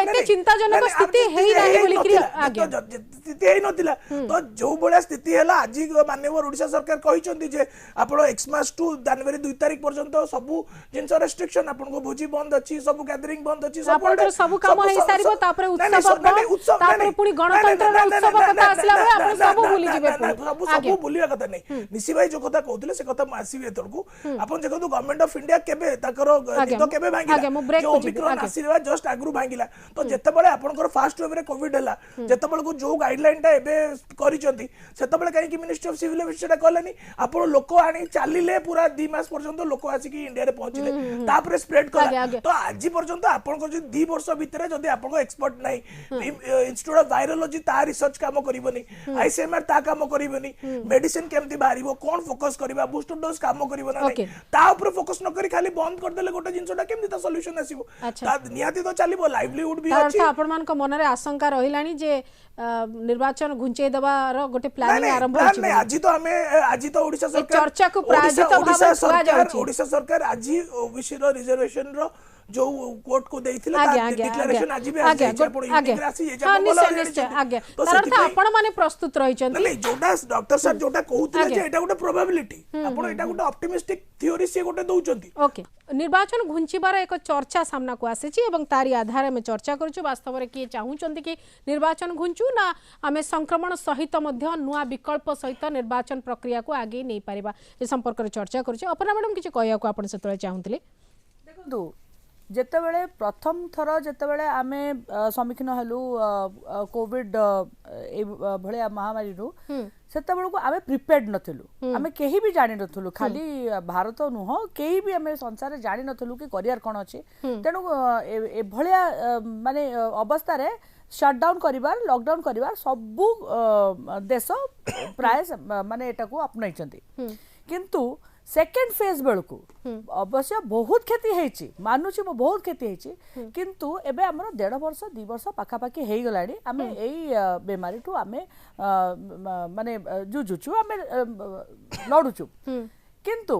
S1: एते चिंताजनक स्थिति हेई नाही बोली कि आगे
S3: स्थिति हेई नथिला तो जो बळा स्थिति हैला आज माननीय ओडिशा सरकार कहिसंती जे आपण एक्समास टू जनवरी 2 तारिख पर्यंत सब जिंस रेस्ट्रिक्शन आपण को भोजी बंद अछि सब गैदरिंग बंद अछि
S1: सब काम हेई सारिबो तापरे उत्सव तापरे पुनी गणतंत्र उत्सव कथा आसला आपण सब भूली जिबे
S3: सब भूलिया कथा नै निसी भाई जो कथा कहउतले से कथा आसीबे तळकू आपण जे कहू गवर्नमेंट ऑफ इंडिया केबे ताकर तो केबे भांगिला जो ओमिक्रॉन आसीबा जस्ट आगरु भांगिला तो जेते बळे आपनकर फास्ट वेव रे कोविड हैला जेते बळे को जो गाइडलाइन ता एबे करिसंती सेते बळे काई कि मिनिस्ट्री ऑफ सिविल एविएशन कलेनी आपण लोक आनी चालिले पूरा 2 मास पर्यंत लोक आसी कि इंडिया रे पहुंचिले तापरे स्प्रेड कला तो आज पर्यंत आपण को जे 2 वर्ष भितरे जदी आपण को एक्सपर्ट नै इंस्टीट्यूट ऑफ वायरोलॉजी ता रिसर्च काम करिवनी आईसीएमआर ता काम करिवनी मेडिसिन केमती बारिबो कोन फोकस करबा बूस्टर डोज काम करिवो ना ता ऊपर फोकस न करी खाली बंद कर देले गोटे जिंसटा केमती ता सॉल्यूशन आसीबो ता नियाती तो चलिबो लाइवलीहुड भी अछि
S1: अर्थ आपण मान को मन रे आशंका रहिलानी जे निर्वाचन घुंचेई देवार गोटे प्लानिंग आरंभ
S3: प्लान नहीं आज तो ओडिशा सरकार
S1: चर्चा को प्रायोजित भाव
S3: ओडिशा सरकार आज ओबीसी रो रिजर्वेशन रो जो कोर्ट को देइथिला डिक्लेरेशन आज भी आज आपण इमिग्रेशन आसी ये जब बोला
S1: आगे तरथ आपण माने प्रस्तुत रही छथि
S3: नहीं जोटा डॉक्टर सर जोटा कहउथिला जे एटा गोटे प्रोबेबिलिटी आपण एटा गोटे ऑप्टिमिस्टिक थ्योरी से गोटे दउचंती
S1: ओके निर्वाचन घुंचीबार एक चर्चा सामना को आसी एवं तारी आधार में चर्चा करूँ वास्तव में किए चाहूँगी कि निर्वाचन घुंचू ना आम संक्रमण सहित नुआ विकल्प सहित निर्वाचन प्रक्रिया को आगे नहीं पारिबा ए संपर्क में चर्चा करूँ अपना मैडम किसी कहया को आपण से चाहूले
S5: देखो जेतेबेले प्रथम थर जेतेबेले आमे सम्मुखीन हलु कोविड भलिया महामारी रु सेतेबेले को आमे प्रिपेयर्ड नथिलु आमे केही भी जानि नथिलु खाली भारत नुह केही भी आमे संसार जानि नथिलु कि करियर कोन अछि तेनु ए भलिया माने अवस्था रे शटडाउन करिवार लॉकडाउन करिवार सबु देश प्राय माने एटा को अपनाई चंती किंतु सेकेंड फेज बेलू अवश्य बहुत क्षति है मानुची बहुत क्षति है किंतु एबे हमर 1.5 वर्ष 2 वर्ष पाखापाखि हो गलानी आम यही बेमारी ठू आम माने जुझुचु आम लड़ुचु किंतु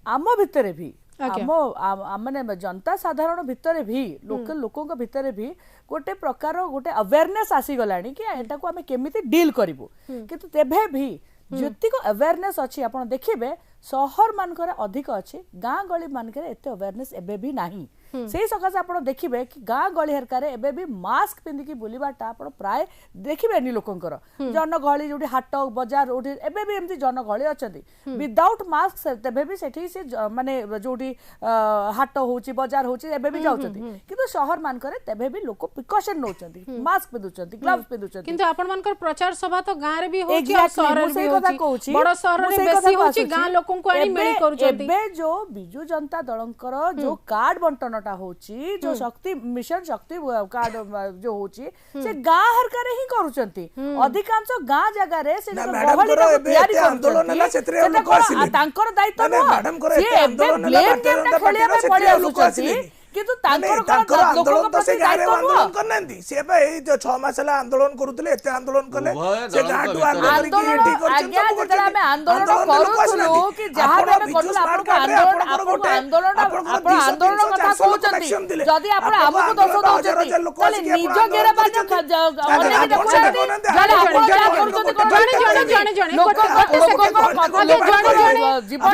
S5: आम भितर भी आम माने जनता साधारण भितर भी लोकों भितर भी गोटे प्रकार गोटे अवेयरनेस आसी गलानी कि एटा को आम केमिति डील करिवु किंतु तेभे भी जतिक अवेयरनेस अच्छी आप देखिए सहर मानकर अधिक अच्छी गाँ गली मानकर एते अवेयरनेस एबे भी नहीं से सकाशे आप देखिए कि गाँ गली हेरकार एबे भी मास्क पिंधिकी बुलवाटा आप प्राय देखिए लोकंकर जनगहली जो हाट बजार एबे भी एमती जनगहली अच्छा विदाउट मास्क तेबे भी सेठी से माने जो हाट होची बजार होची एबे भी जाउछथि किंतु शहर मानकर तेबे भी लोक प्रिकॉशन नउछथि मास्क पिंधुछथि ग्लव्स पिंधुछथि
S1: किंतु आपण मानकर प्रचार सभा तो गाँ रे भी होची और शहर रे भी होची बड़ शहर रे बेसी होची गाँ लोकन को आनी मिली करूछथि
S5: एबे जो बिजु जनता दलंकर जो कार्ड बंटन होची जो शक्ति मिशन शक्ति कार्ड जो होची से गाँ हरकार ही करूचंती अधिकांश गाँ जगह रे से गहली का तैयारी करूचंती तांकर दायित्व न से एबे ब्लेम गेम ना खेलिया पे पड़ी आसुचंती किंतु तांकर
S3: आंदोलन तो से गारे आंदोलन करनंती से बे 6 मास ला आंदोलन करूतले एते आंदोलन कले से गाटू आंदोलन की ठीक
S5: आज्ञा जतरा में आंदोलन करूथलु कि जहां में करूला आपन आंदोलन कथा कहउचंती जदी आपण हमकु दोष दउचंती तले निज गेरा बाज अन्य देखुचंती जले आपण जा करूचंती जणे लोक जीवन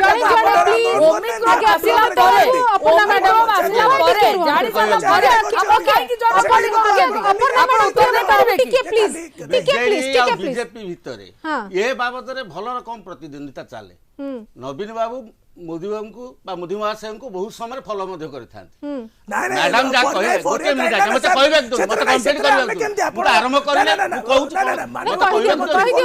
S5: ओमिक्रोन के आसिला परे अपना मैडम आसिला परे जानि साला परे आप काई की जण पड़ी अपन आपण उत्तर दे पाबे कि प्लीज
S4: बीजेपी भितरे ये बाबत रे भल रकम प्रतिद्वंदिता चाले नवीन बाबू मोदी बाबू को बा मोदी महाशय को बहुत समय फॉलो मध्य करथांती मैडम जा कहे गोटे मिनिट मते कहबे मते कंप्लीट करबे मते आरंभ करले कहू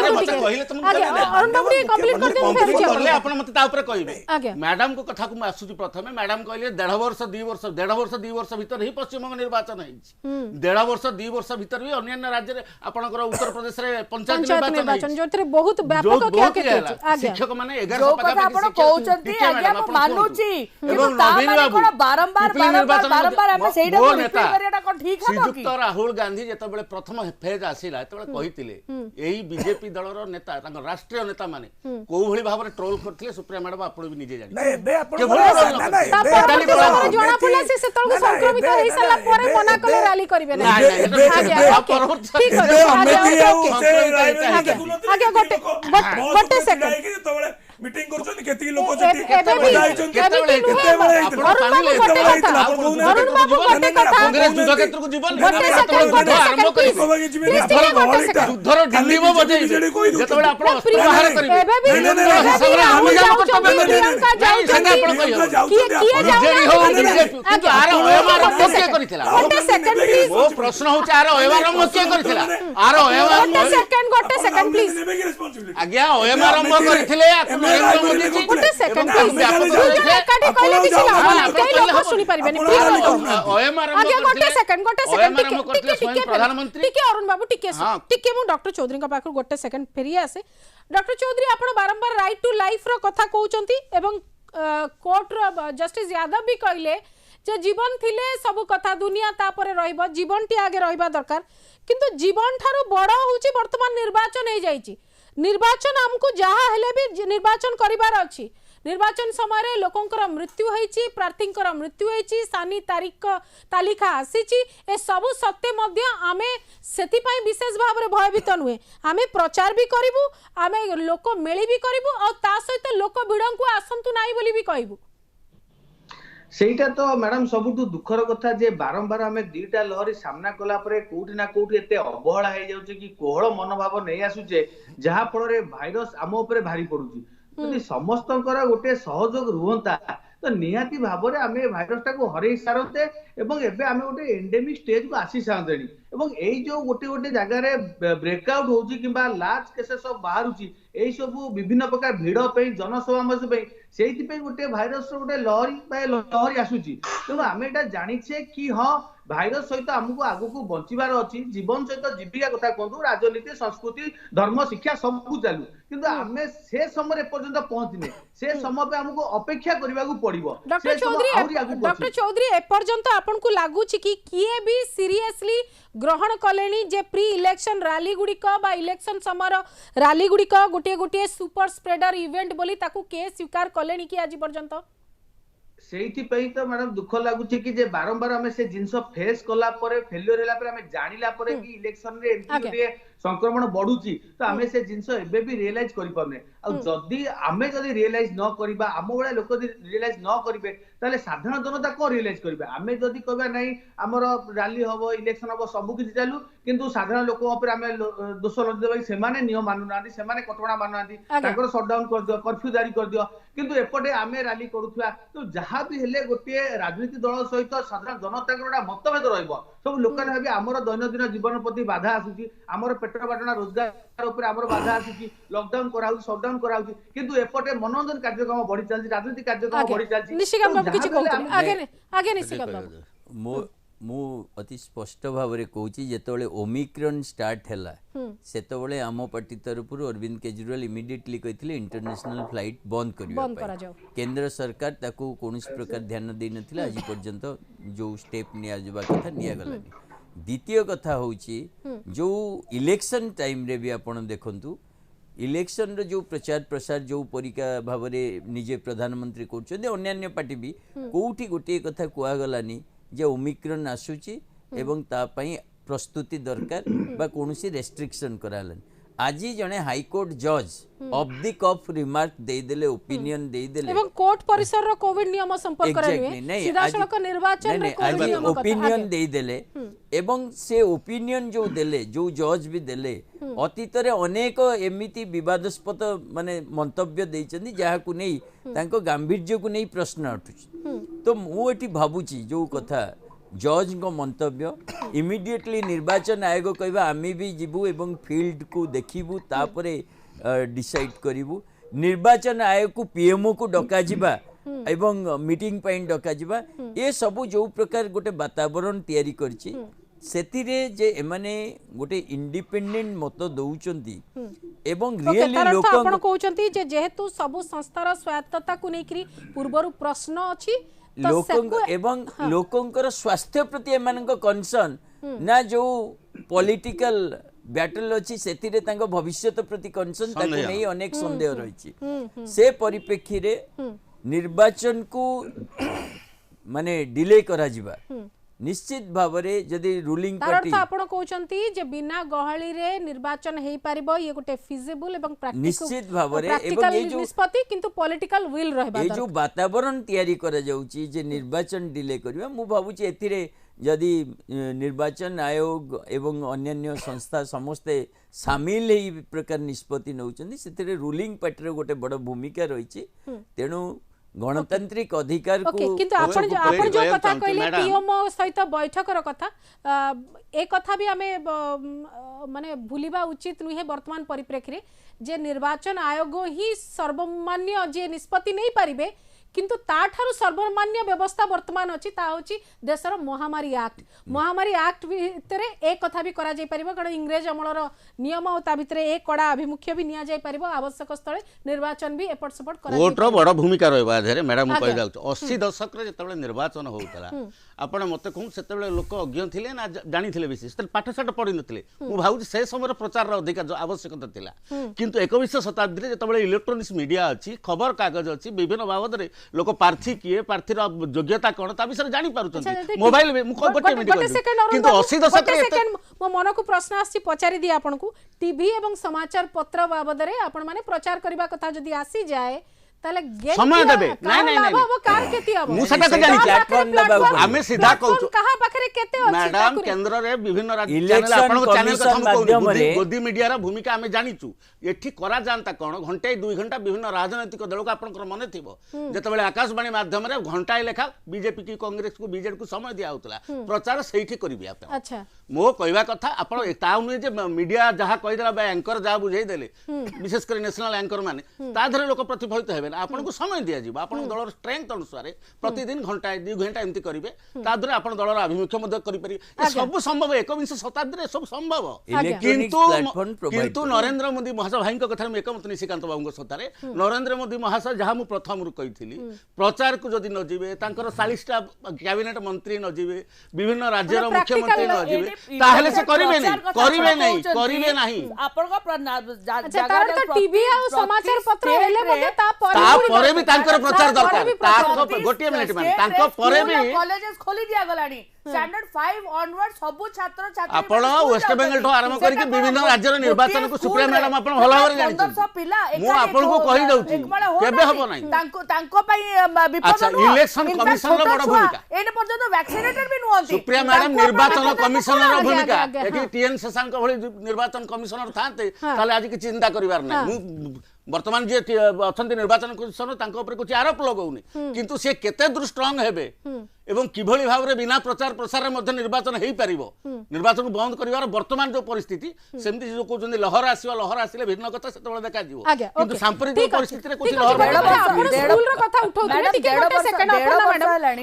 S4: मते कहले तुम
S1: अरुण बाबू ये कंप्लीट कर दे फेर
S4: करले आपण मते ता ऊपर कहबे मैडम को कथा को आसुची प्रथमे मैडम कहले 1.5 वर्ष 2 वर्ष भीतर ही पश्चिम बंग निर्वाचन है 1.5 वर्ष 2 वर्ष भीतर भी अन्य राज्य रे आपनकर उत्तर प्रदेश रे पंचायत निर्वाचन
S1: जोथरे बहुत व्यापक क्या के
S4: शिक्षक माने 1100 पका
S5: आपण कहउचंती आज्ञा को मानुची किंतु तामाने कोन बारंबार हम सेटा को रिपीट करियाटा कोन ठीक है
S4: श्रीयुक्त राहुल गांधी जेतबेले प्रथम फेज आसीला तेबेले कहितिले एही बीजेपी दलर नेता तांग राष्ट्रीय नेता माने को भली भाबरे ट्रोल करथिले सुप्रिया मैडम आपण भी निजे जानि
S3: नहीं बे आपण
S1: जोना पला से सेतल संक्रमित होई सला परे मना कले रैली करिवे ना ठीक आगे गोटे सेकंड
S3: मीटिंग करछन केति लोक
S4: कांग्रेस युद्ध क्षेत्र को जीवन युद्धर ढिल्लीमो बजेई जेतबेले आपण बाहर करिवे हिसाब हम जाउ संगा आपण बीजेडी हो बीजेपी किंतु आर ओएमआर के करितला वो प्रश्न होचे आर ओएमआर के करितला आर ओएमआर
S1: गोटे सेकंड प्लीज
S4: आज्ञा ओएमआर करितले
S1: गोटे सेकंड प्लीज काटी कहले किछि ना कई लोक सुनि परिबेनी गोटे सेकंड प्रधानमंत्री टिके अरुण बाबू टिके मु डॉक्टर चौधरी का पाखर गोटे सेकंड फेरी आसे डॉक्टर चौधरी आपण बारंबार राइट टू लाइफ रो कथा कहउचंती एवं कोर्ट रो जस्टिस यादव भी कहले जे जीवन थिले सब कथा दुनिया तापर रहिबो जीवन टी आगे रहिबा दरकार किंतु जीवन ठारू बड़ होउची वर्तमान निर्वाचन हो जाइची निर्वाचन हमको जहा हेले भी निर्वाचन करिवार अछि निर्वाचन समय लोकंकर मृत्यु होईची प्रार्थींकर मृत्यु होईची सानी तारीख तालिका आसीची ए सबु सत्य मध्य आमे सेति पई विशेष भाव रे भयभीत नुहे आमे प्रचार भी करिवु आमे लोक मेली भी करिवु और ता सहित लोक भिडं को आसंतु नाही बोली भी कहबु
S6: ସେଇଟା ତ ମ୍ୟାଡାମ ସବୁଠୁ ଦୁଃଖର କଥା ଯେ ବାରମ୍ବାର ଆମେ ଦିଟା ଲହରୀ ସାମ୍ନା କଲା ପରେ କୋଉଠି ନା କୋଉଠି ଏତେ ଅବହେଳା ହେଇଯାଉଛି କି କୋହଳ ମନୋଭାବ ନେଇ ଆସୁଛେ ଯାହା ଫଳରେ ଭାଇରସ ଆମ ଉପରେ ଭାରି ପଡୁଛି ଯଦି ସମସ୍ତଙ୍କର ଗୋଟେ ସହଯୋଗ ରୁହନ୍ତା ତ ନିହାତି ଭାବରେ ଆମେ ଭାଇରସ ଟାକୁ ହରେଇ ସାରନ୍ତେ ଏବଂ ଏବେ ଆମେ ଗୋଟେ ଏଣ୍ଡେମିକ ଷ୍ଟେଜ କୁ ଆସି ସାରନ୍ତେଣି ଏବଂ ଏଇ ଯୋଉ ଗୋଟେ ଗୋଟେ ଜାଗାରେ ବ୍ରେକଆଉଟ ହଉଛି କିମ୍ବା ଲାର୍ଜ କେସେସ୍ ସବୁ ବାହାରୁଛି ଏଇ ସବୁ ବିଭିନ୍ନ ପ୍ରକାର ଭିଡ ପାଇଁ ଜନସମାବେଶ ପାଇଁ ସେଇଥିପାଇଁ ଗୋଟେ ଭାଇରସ ର ଗୋଟେ ଲହରୀ ଆସୁଛି ତେଣୁ ଆମେ ଏଇଟା ଜାଣିଛେ କି ହଁ ଭାଇରସ ସହିତ ଆମକୁ ଆଗକୁ ବଞ୍ଚିବାର ଅଛି ଜୀବନ ସହିତ ଜୀବିକା କଥା କୁହନ୍ତୁ ରାଜନୀତି ସଂସ୍କୃତି ଧର୍ମ ଶିକ୍ଷା ସବୁ ଚାଲୁ କିନ୍ତୁ ଆମେ ସେ ସମୟରେ ପର୍ଯ୍ୟନ୍ତ ପହଞ୍ଚିନେ ସେ ସମୟ ପାଇଁ ଆମକୁ ଅପେକ୍ଷା କରିବାକୁ ପଡିବ
S1: ଡକ୍ଟର ଚୌଧୁରୀ ଏପର୍ଯ୍ୟନ୍ତ ଆପଣଙ୍କୁ ଲାଗୁଛି କି କିଏ ବି ସିରିୟସଲି ଗ୍ରହଣ କଲେଣି ଯେ ପ୍ରି ଇଲେକ୍शन ରାଲି गुड़िक बा इलेक्शन समय राली गुड़िक गोटे गोटे सुपर स्प्रेडर इवेंट बोली ताकू के स्वीकार कलेनी कि आज पर्यंत
S6: ସେଇଥିପାଇଁ ତ ମ୍ୟାଡାମ ଦୁଃଖ ଲାଗୁଛି କି ଯେ ବାରମ୍ବାର ଆମେ ସେ ଜିନିଷ ଫେସ୍ କଲା ପରେ ଫେଲିୟର ହେଲା ପରେ ଆମେ ଜାଣିଲା ପରେ କି ଇଲେକ୍ସନ ରେ ଏମିତି ଗୋଟେ ସଂକ୍ରମଣ ବଢୁଛି ତ ଆମେ ସେ ଜିନିଷ ଏବେ ବି ରିଏଲାଇଜ କରିପାରୁନେ ଆଉ ଯଦି ଆମେ ଯଦି ରିଏଲାଇଜ ନ କରିବା ଆମ ଭଳିଆ ଲୋକ ଯଦି ରିଏଲାଇଜ ନ କରିବେ ତାହେଲେ ସାଧାରଣ ଜନତା କଣ ରିଏଲାଇଜ କରିବେ ଆମେ ଯଦି କହିବା ନାହିଁ ଆମର ରାଲି ହବ ଇଲେକ୍ସନ ହବ ସବୁ କିଛି ଚାଲୁ କିନ୍ତୁ ସାଧାରଣ ଲୋକଙ୍କ ଉପରେ ଆମେ ଦୋଷ ଲଦିଦେବା ସେମାନେ ନିୟମ ମାନୁନାହାନ୍ତି ସେମାନେ କଟକଣା ମାନୁନାହାନ୍ତି ତାଙ୍କର ସଟଡାଉନ କରିଦିଅ କର୍ଫ୍ୟୁ ଜାରି କରିଦିଅ କିନ୍ତୁ ଏପଟେ ଆମେ ରାଲି କରୁଥିବା ତ ଯାହା ବି ହେଲେ ଗୋଟିଏ ରାଜନୀତି ଦଳ ସହିତ ସାଧାରଣ ଜନତାଙ୍କର ଗୋଟେ ମତଭେଦ ରହିବ ସବୁ ଲୋକମାନେ ଭାବି ଆମର ଦୈନନ୍ଦିନ ଜୀବନ ପ୍ରତି ବାଧା ଆସୁଛି ଆମର ପେଟ ପାଟଣା ରୋଜଗାର ଉପରେ ଆମର ବାଧା ଆସୁଛି ଲକଡାଉନ କରାହଉଛି ସଟଡାଉନ କରାହଉଛି କିନ୍ତୁ ଏପଟେ ମନୋରଞ୍ଜନ କାର୍ଯ୍ୟକ୍ରମ ବଢି ଚାଲିଛି ରାଜନୀତି କାର୍ଯ୍ୟକ୍ରମ ବଢି
S1: ଚାଲିଛି
S2: ମୁଁ ଅତି ସ୍ପଷ୍ଟ ଭାବରେ କହୁଛି ଯେତେବେଳେ ଓମିକ୍ରନ୍ ଷ୍ଟାର୍ଟ ହେଲା ସେତେବେଳେ ଆମ ପାର୍ଟି ତରଫରୁ ଅରବିନ୍ଦ କେଜରିୱାଲ ଇମିଡିଏଟଲି କହିଥିଲେ ଇଣ୍ଟରନ୍ୟାସନାଲ ଫ୍ଲାଇଟ୍ ବନ୍ଦ କରିବା ପାଇଁ କେନ୍ଦ୍ର ସରକାର ତାକୁ କୌଣସି ପ୍ରକାର ଧ୍ୟାନ ଦେଇନଥିଲା ଆଜି ପର୍ଯ୍ୟନ୍ତ ଯୋଉ ଷ୍ଟେପ୍ ନିଆଯିବା କଥା ନିଆଗଲାନି ଦ୍ୱିତୀୟ କଥା ହେଉଛି ଯୋଉ ଇଲେକ୍ସନ ଟାଇମ୍ରେ ବି ଆପଣ ଦେଖନ୍ତୁ ଇଲେକ୍ସନର ଯୋଉ ପ୍ରଚାର ପ୍ରସାର ଯୋଉ ପରିକା ଭାବରେ ନିଜେ ପ୍ରଧାନମନ୍ତ୍ରୀ କରୁଛନ୍ତି ଅନ୍ୟାନ୍ୟ ପାର୍ଟି ବି କୋଉଠି ଗୋଟିଏ କଥା କୁହାଗଲାନି जे ओमिक्रॉन आसुची एवं ता पई प्रस्तुति दरकार बा कोनोसी रेस्ट्रिक्शन करालन आज जने हाई कोर्ट जज ऑफ द कफ रिमार्क दे देले ओपिनियन दे देले
S1: एवं कोर्ट परिसर रो कोविड नियम संपर्क करले सीधा सड़क निर्वाचन रे कोविड नियम
S2: ओपिनियन दे देले एवं से ओपिनियन जो देले जो जज भी देले अतीत रे अनेक एमिति विवादास्पद माने मंतव्य देइचंदी जहा को नै तांको गांभीर्य को नै प्रश्न उठुची तो मु एटी भाबुची जो कथा जज को मंतव्य इमिडिएटली निर्वाचन आयोग कहबा आमी भी जीवु एवं फील्ड को देखिबु तापरे डिसाइड करिवु निर्वाचन आयोग को पीएमओ को डका जिबा एवं मीटिंग पॉइंट डका जिबा ए सब जो प्रकार गोटे वातावरण तैयारी करछि सेतिरे जे एमाने गोटे इंडिपेंडेंट मत दउचंती एवं रियली लोक
S1: आपण कहउचंती जे जेहेतु सब संस्थार स्वायत्तता को नेकरी पूर्वरु प्रश्न अछि
S2: लोकंकर स्वास्थ्य प्रति एमानक कंसर्न ना जो पॉलिटिकल बैटल अछि सेतिरे तांको भविष्यत प्रति कंसर्न ताको नै अनेक संदेह रहिछि से परिप्रेक्षी रे निर्वाचन को माने डिले करा जिबा निश्चित भावरे जदि रूलिंग पार्टी
S1: आपण कहउचंती जे बिना गहळी रे निर्वाचन हेई पारिबो ये गोटे फिजिबल एवं प्रैक्टिकल
S2: निश्चित भावरे
S1: एवं ये जो निष्पत्ति किंतु पॉलिटिकल विल रहबा
S2: ये जो वातावरण तयारी करा जाउची जे निर्वाचन डिले करबा मु भाबुची एथिरे जदि निर्वाचन आयोग एवं अन्य संस्था समस्ते शामिल एई प्रकार निष्पत्ति नउचंदी सेथिरे रूलिंग पार्टी रो गोटे बड़ भूमिका रहिची तेनु गणतांत्रिक अधिकार को
S1: किंतु आपण जो कथा कहले पीएमओ सहित बैठक रो कथा ए कथा भी हमें माने भूलिबा उचित नुहे वर्तमान परिप्रेक्षी रे जे निर्वाचन आयोग ही सर्वमान्य जे निष्पत्ति नहीं पारिबे किंतु ताठारु सर्वमान्य व्यवस्था वर्तमान अछि ता होछि देशर महामारी एक्ट भितरे एक कथा भी करा जाय परिबो कारण इंग्रेज अमलर नियम और ता भितरे एक कड़ा अभिमुख्य भी निया जाय परिबो आवश्यक स्थले निर्वाचन भी एपट सपट करा
S4: कोर्टर बड़ भूमिका रहबा आधरे मैडम कहि दाउ 80 दशक रे जतबे निर्वाचन होउतला आपण मते कहूं सेतबे लोक अज्ञ थिले ना जानि थिले विशेष पाठशाठ पढ़ी नथिले मु भाउ से समय प्रचार अधिकार आवश्यकता थिला किंतु 21 शताब्दी रे जतबे इलेक्ट्रोनिक्स मीडिया अछि खबर कागज अछि विभिन्न बाबद रे लोक प्रार्थी किए प्रार्थीर योग्यता कोन ता विषय जानि पारुछन मोबाइल में मु गोटे मिनिट किंतु 80 दशक रे
S1: मो मन को प्रश्न आसी पचारि दिया आपन को टीवी एवं समाचार पत्र बाबद रे आपण माने प्रचार करबा कथा जदी आसी जाए ताले गेम
S4: समय देबे नहीं
S1: वो कार केती अब
S2: मु सटा जानि प्लेटफॉर्म दबाउ
S4: हमें सीधा कहू
S1: कहा पाखरे केते अछि
S4: मैडम केंद्र रे विभिन्न राज्य चैनल
S2: इलेक्शन
S4: आपन चैनल
S2: कमिशन
S4: कथा
S2: माध्यम रे
S4: गोदी मीडिया रा भूमिका हमें जानिचु एठी करा जानता कोन घंटे 2 घंटा विभिन्न राजनीतिक दल को आपन मन थिबो जेतबेले आकाशवाणी माध्यम रे घंटाए लेखा बीजेपी की कांग्रेस को बीजेडी को समय दिया होतला प्रचार सेठी करबी आपन
S1: अच्छा
S4: मो कहवा कथा आपन ताउ नै जे मीडिया जहा कहि देला बा एंकर जा बुझाई देले विशेष कर नेशनल एंकर माने ता धरे लोक प्रतिफलित हेबे आपन को समय दिया जीव आपन दलर स्ट्रेंथ अनुसार प्रतिदिन घंटा 2 घंटा एमती करिवे ता धरे आपन दलर आभिमुख्य मध्य करि पारि ए सब संभव 21 शताब्दी रे सब संभव किंतु नरेंद्र मोदी महाशय भाई कथा में एकमत निशिकांत बाबू सतारे नरेंद्र मोदी महाशय जहाँ मुझे प्रथम कही प्रचार को जदि न जीवे 40 टा कैबिनेट मंत्री न जीवे विभिन्न राज्यर मुख्यमंत्री न जीवे ताहले से करिवे नहीं
S5: आपन
S1: को टीवी आ समाचार पत्र हेले बदे ता
S4: परे भी तांकर प्रचार दरकार ता गोटे मिनिट माने तांको परे भी
S5: कॉलेजेस खोली दिया गलानी स्टैंडर्ड 5 ऑनवर्ड सब छात्र छात्री
S4: आपण वेस्ट बेंगल ठो आरंभ करके विभिन्न राज्यर निर्वाचन को सुप्रीम मैडम आपण भलो भाବରେ जानिछन मु आपण को कहि दउछि केबे हबो नाही
S5: तांको पई विपद
S4: अच्छा इलेक्शन कमिशन रो बड़ भूमिका
S5: एने पर्यंत वैक्सीनेटेड भी नुहंती
S4: सुप्रीम मैडम निर्वाचन कमिशन रो भूमिका एठी टीएन शशांक भଳି निर्वाचन कमिशनर थाते ताले आज की चिंता करिवार नै मु वर्तमान जे अछंती निर्वाचन कमिशन तांको ऊपर कुछ आरोप लगौनी किंतु से केते दूर स्ट्रांग हेबे एवं किभଳି भाବରେ बिना प्रचार प्रसार मध्य निर्वाचन हेई परिबो निर्वाचन बंद करिवार वर्तमान जो परिस्थिति सेमति जो कहउछन लहर आसिले भिन्न कथा सेतबेले देखा जीवो किंतु सांप्रदायिक परिस्थिति रे कुछ लहर
S1: स्कूल रो कथा उठौथिले टिके गोटे सेकंड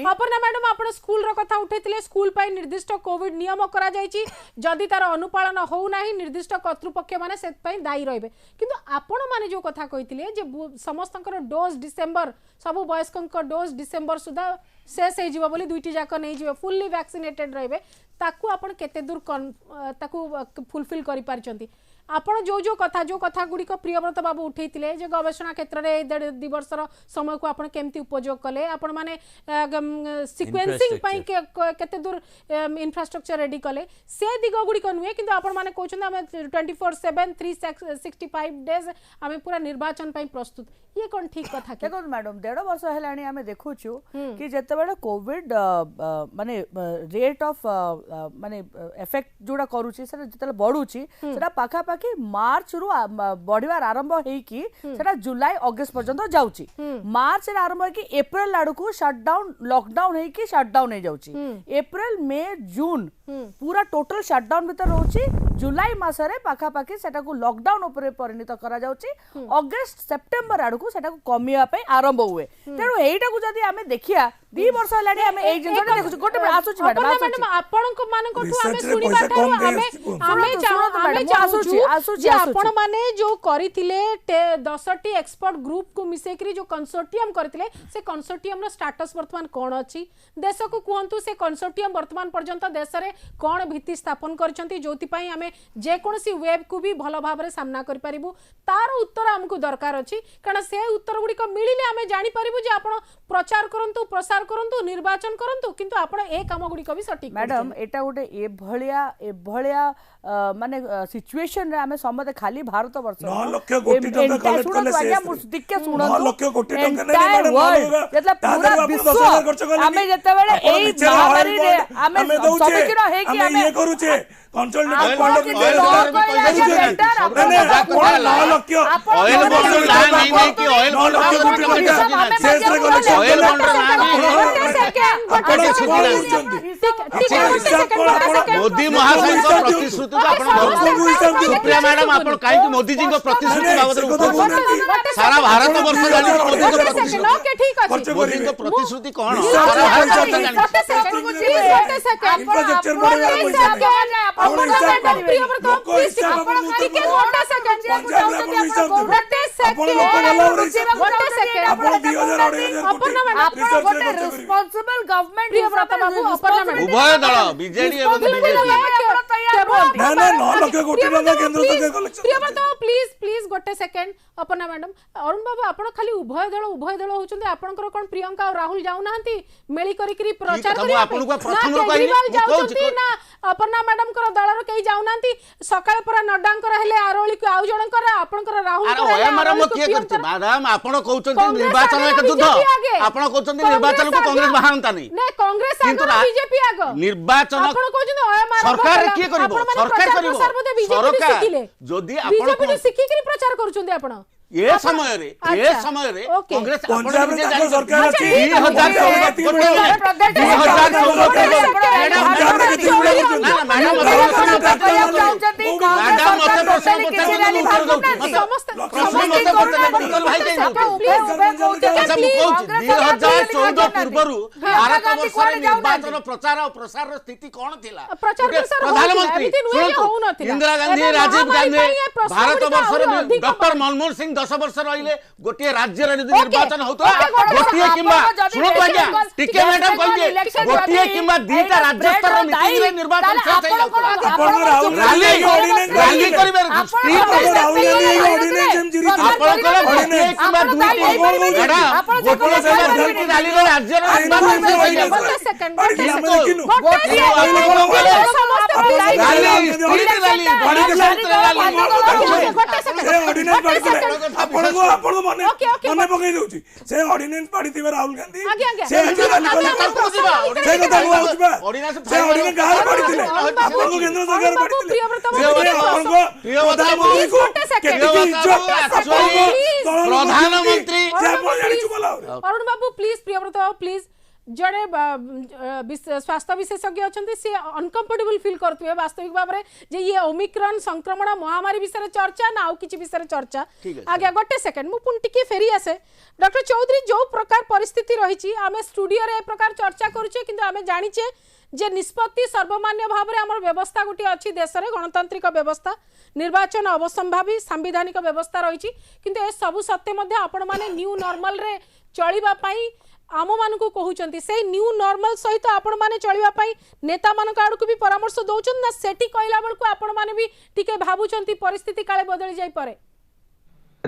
S1: अपर्णा मैडम आपण स्कूल रो कथा उठैतिले स्कूल पई निर्दिष्ट कोविड नियम करा जायछि जदि तार अनुपालन होउ नाही निर्दिष्ट कर्तृपक्ष माने सेत पई दायी रहबे किंतु आपण माने जो कथा कहितिले जे समस्तकर डोज डिसेंबर सब वयस्कंकर डोज डिसेंबर सुधा शेष हो बोली दुईटी जाक नहीं जीवे फुल्ली वैक्सीनेटेड रहिबे ताकू आपण केते दूर ताकू फुलफिल करि पारचंती आपण जो कथा गुड़िक प्रियव्रत बाबू उठेइतिले जे गवेषणा क्षेत्र रे 1.5 वर्षर समय को आपण केमती उपयोग कले आपण माने सिक्वेंसिंग पई केते दूर इंफ्रास्ट्रक्चर रेडी कले से दिग गुड़िक नुहे किंतु आपण माने कहउछन हम 24/7 365 डेज हम पूरा निर्वाचन पई प्रस्तुत ये कोन ठीक कथा के
S5: देखो मैडम 1.5 वर्ष हेलानी हमें देखुछु कि जेतेबेले कोविड माने रेट ऑफ माने इफेक्ट जोडा करूची से जेतेले बढ़ुची सेटा पाखा कि मार्च रु बढ़िवार आरंभ हेई कि सेटा जुलाई अगस्त पर्यंत जाउची मार्च रे आरंभ कि अप्रैल लाडू को शटडाउन लॉकडाउन हेई कि शटडाउन हे जाउची अप्रैल मई जून पूरा टोटल शटडाउन भीतर रहउची जुलाई मास रे पाखा पाखी सेटा को लॉकडाउन ऊपर परिणत करा जाउची अगस्त सितंबर आडू को सेटा को कमिया पे आरंभ हुए तेनु एइटा को जदी हमें देखिया 2 वर्ष लानी हमें एक जिंस देखु गोटे आसुची मैडम
S1: आपण को मान को हमें सुनिबा थारु हमें चाहू जे आपण माने जो करिथिले 10टी एक्सपर्ट ग्रुप को मिसेकरी जो कंसोर्टियम करथिले से कंसोर्टियम रो स्टेटस वर्तमान कोन अछि देश को कहंतु से कंसोर्टियम वर्तमान पर्यंत देश रे कोन भित्ति स्थापन करछंती जोति पई हमें जे कोनसी वेब को भी भलो भाबरे सामना करि परिबु तार उत्तर हमकु दरकार अछि कारण से उत्तर गुडी को मिलिले हमें जानि परिबु जे आपण प्रचार करंतु प्रसार करंतु निर्वाचन करंतु किंतु आपण ए काम गुडी को भी सटीक
S5: मैडम एटा गोटे ए भलिया माने सिचुएशन रे हमें समते खाली भारत वर्ष
S3: 9 लाख कोटी टका कलेक्ट करले
S5: से सुनो
S3: 9 लाख कोटी टका नै मैडम
S5: मतलब पूरा विश्व हमें जेतेबेले एई महामारी रे हमें समीकरण है कि हमें
S3: ये करूचे कंसल्टेंट
S4: मोदी महाशय प्रतिश्रुति सुप्रिया मैडम आप कहीं मोदी जी प्रतिश्रुति बाबद सारा भारत वर्ष जानी मोदी प्रतिश्रुति कौन उभय दल बीजेडी एवं
S1: प्लीज प्लीज गोटे सेकेंड अपर्णा मैडम अरुण बाबू आप खाली उभय दल होचंदी आपनकर कोन प्रियंका और राहुल जाऊ नाहंती मेली करी प्रचार करी ना अपर्णा मैडम कर दल रो केई जाऊ नाहंती सकाळ पर नड्डांकर हेले आरोली को आउ जनकर आपनकर राहुल
S4: मैडम आपण कहउचंती निर्वाचन एक युद्ध आपण कहउचंती निर्वाचन को कांग्रेस बाहानता नहीं
S1: नै कांग्रेस आगो बीजेपी आगो
S4: निर्वाचन
S1: आपण कहउचंती
S4: सरकार के करिवो सरकार करिवो सरकार जदी आपण
S1: बीजेपी सिखी करी प्रचार करूचंती आपण
S4: ये समय रे कांग्रेस
S3: पंजाब रे ताको सरकार अछि
S4: 2014 पूर्वरु भारत वर्ष निर्वाचन प्रचार और प्रसार स्थिति कोन थिला प्रधानमंत्री इंदिरा गांधी राजीव गांधी भारत वर्ष डॉक्टर मनमोहन सिंह 10 वर्ष रहिले गोटे राज्य रे निर्वाचन होतो गोटे किबा सुनो आज्ञा टिके मैडम कहिए गोटे किबा दीटा राज्य स्तर मीटिंग रे निर्वाचन से रैली करिवे स्ट्रीट
S3: राहुल गांधी ऑर्डिनेंस हम जिरी
S4: आपण कले गोटे किबा दुईटी मैडम गोटे से दुईटी रैली रे राज्य रे निर्वाचन
S3: मने पकई दउची से ऑर्डिनेंस पाडी थिबे राहुल गांधी से से कथा को आउतबा से ऑर्डिनेंस गार पाडी थिले आपन को केंद्र सरकार पाडी थिले से आपन को प्रधानमंत्री को
S4: प्रधानमंत्री
S3: से आपन जानि चुबला
S1: अरुण बाबू प्लीज प्रियव्रत बाबू प्लीज जड़े स्वास्थ्य विशेषज्ञ अच्छा सी अनकंफर्टेबल फील करते वास्तविक भाव में जे ये ओमिक्रॉन संक्रमण महामारी विषय चर्चा ना आउ किछि विषय चर्चा आगे गोटे सेकंड मु पुन टिके फेरी आसे डॉक्टर चौधरी जो प्रकार परिस्थिति रही आम स्टूडियो रे प्रकार चर्चा करूचे किंतु आम जानिचे जे निष्पत्ति सर्वमान्य भाव में आम व्यवस्था गोटे अच्छी देश में गणतांत्रिक व्यवस्था निर्वाचन अवसंभावी सांविधानिक व्यवस्था रही किंतु ए सबु सत्य आपण माने न्यू नॉर्मल रे चलिबा पई आम मानक कहते से न्यू नॉर्मल सहित आपण माने चलिबा पई नेता मानक आड़ को भी परामर्श दउछन ना सेठी कहला बेल को आपण माने भी टिके भाबुचंती परिस्थिति काले बदली जाई पारे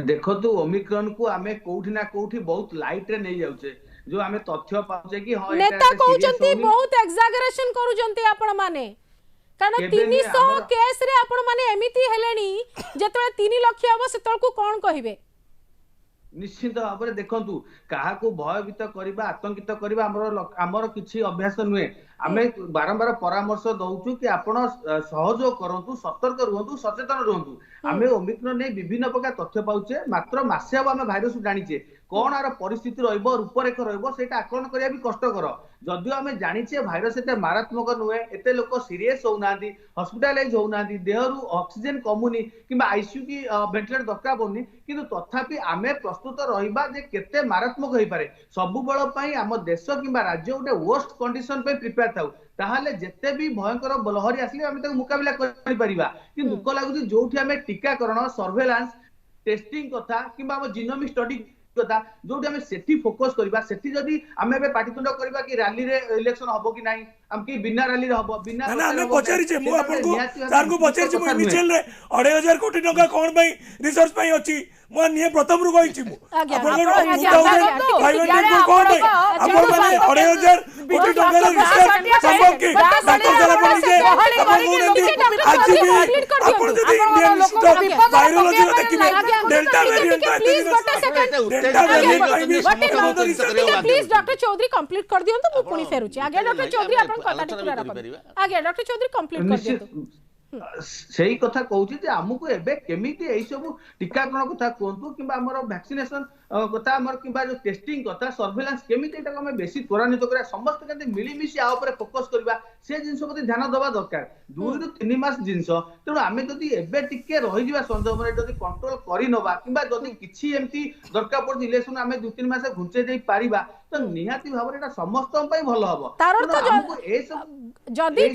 S6: देखो तो ओमिक्रॉन को आमे कोठी ना कोठी बहुत लाइट रे नहीं जाउचे जो आमे तथ्य पाउचे कि हां
S1: नेता कहउचंती बहुत एक्सागरेशन करूचंती आपण माने कारण 300 केस रे आपण माने एमिति हेलेनी जेतले 3 लाख हबो सेतल को कोन कहिबे
S6: निश्चित भाव में देखु क्या भयभीत करवा आतंकित करवा आमर किसी अभ्यास नुहे आम बारंबार परामर्श दौचु कि आप सहयोग करूँ सतर्क रुहतु सचेतन रुहतु आम ओमिक्रॉन ने विभिन्न प्रकार तथ्य पाचे मात्र मसे हम आम भाइरस जानीचे कौन आर परिस्थिति रूपरेख रहा आकलन करने भी कष्टकर जदिव आम जानीचे भाइरस एत मारात्मक नुहे एत लोक सीरीयस होना हॉस्पिटलाइज होना देह रु ऑक्सीजन कमुनी कि आईसीयू की वेंटिलेटर दरकार पड़नी किंतु तथापि आम प्रस्तुत रहिबा जे केते मारात्मक होई पारे सबु बळ पई आम देश किंबा राज्य गोटे वर्स्ट कंडीशन पे प्रिपेयर थाउ ताहले जेते भी भयंकर लहरी आसले आम ताको मुकाबला करि परिबा कि दुख लागुची जोठी आम टीकाकरण सर्वेलांस टेस्टिंग कथा किंबा आम जीनोमिक स्टडी कथा जोटी आम सेठी फोकस करबा सेठी जदी आम एबे पाटितुंड करबा कि रैली रे इलेक्शन हबो कि नाही हम कि बिना रैली रे हबो बिना
S3: ना हमें पचारि छे मु आपन को सर को पचारि छे मु मिचेल रे 2500 कोटी टका कोन पई रिसर्च पई अछि मु निये प्रथम रु कहिछि मु आपन को 500 कोन पई आपन माने 2500 कोटी टका रे रिसर्च संभव कि डॉक्टर सारा पई जे आपन को नंदी आज भी आपन जदी इंडियन स्टॉक वायरोलॉजी रे देखिबे delta variant delta variant
S1: please doctor Chaudhary complete कर दियौ तो मु पुनी फेरुछि आगे डॉक्टर चौधरी आपन कथा टिकरा रख आगे डॉक्टर चौधरी कंप्लीट कर दियौ
S6: सही कथा कहूँ जे आमको एबे केमिति एई सब टीकाकरण कथा कहतु कि वैक्सीनेशन कथा हमर किबा जो टेस्टिंग कथा सर्वेलेंस केमिति एटा हम बेसी त्वरान्वित करा समस्त केते मिली मिसी आ ऊपर फोकस करबा से जिंस प्रति ध्यान देबा दरकार 2 ରୁ 3 मास जिंस तेणु आमे जदि एबे टिके रहि जिबा संदर्भ रे जदि कंट्रोल करि नबा किबा जदि किछि एमती दरकार पड़ इलेक्शन आमे 2-3 मास घुंचे देई पारिबा तो निहाती भाबरे एटा समस्त पई भलो हबो
S1: तार अर्थ जदि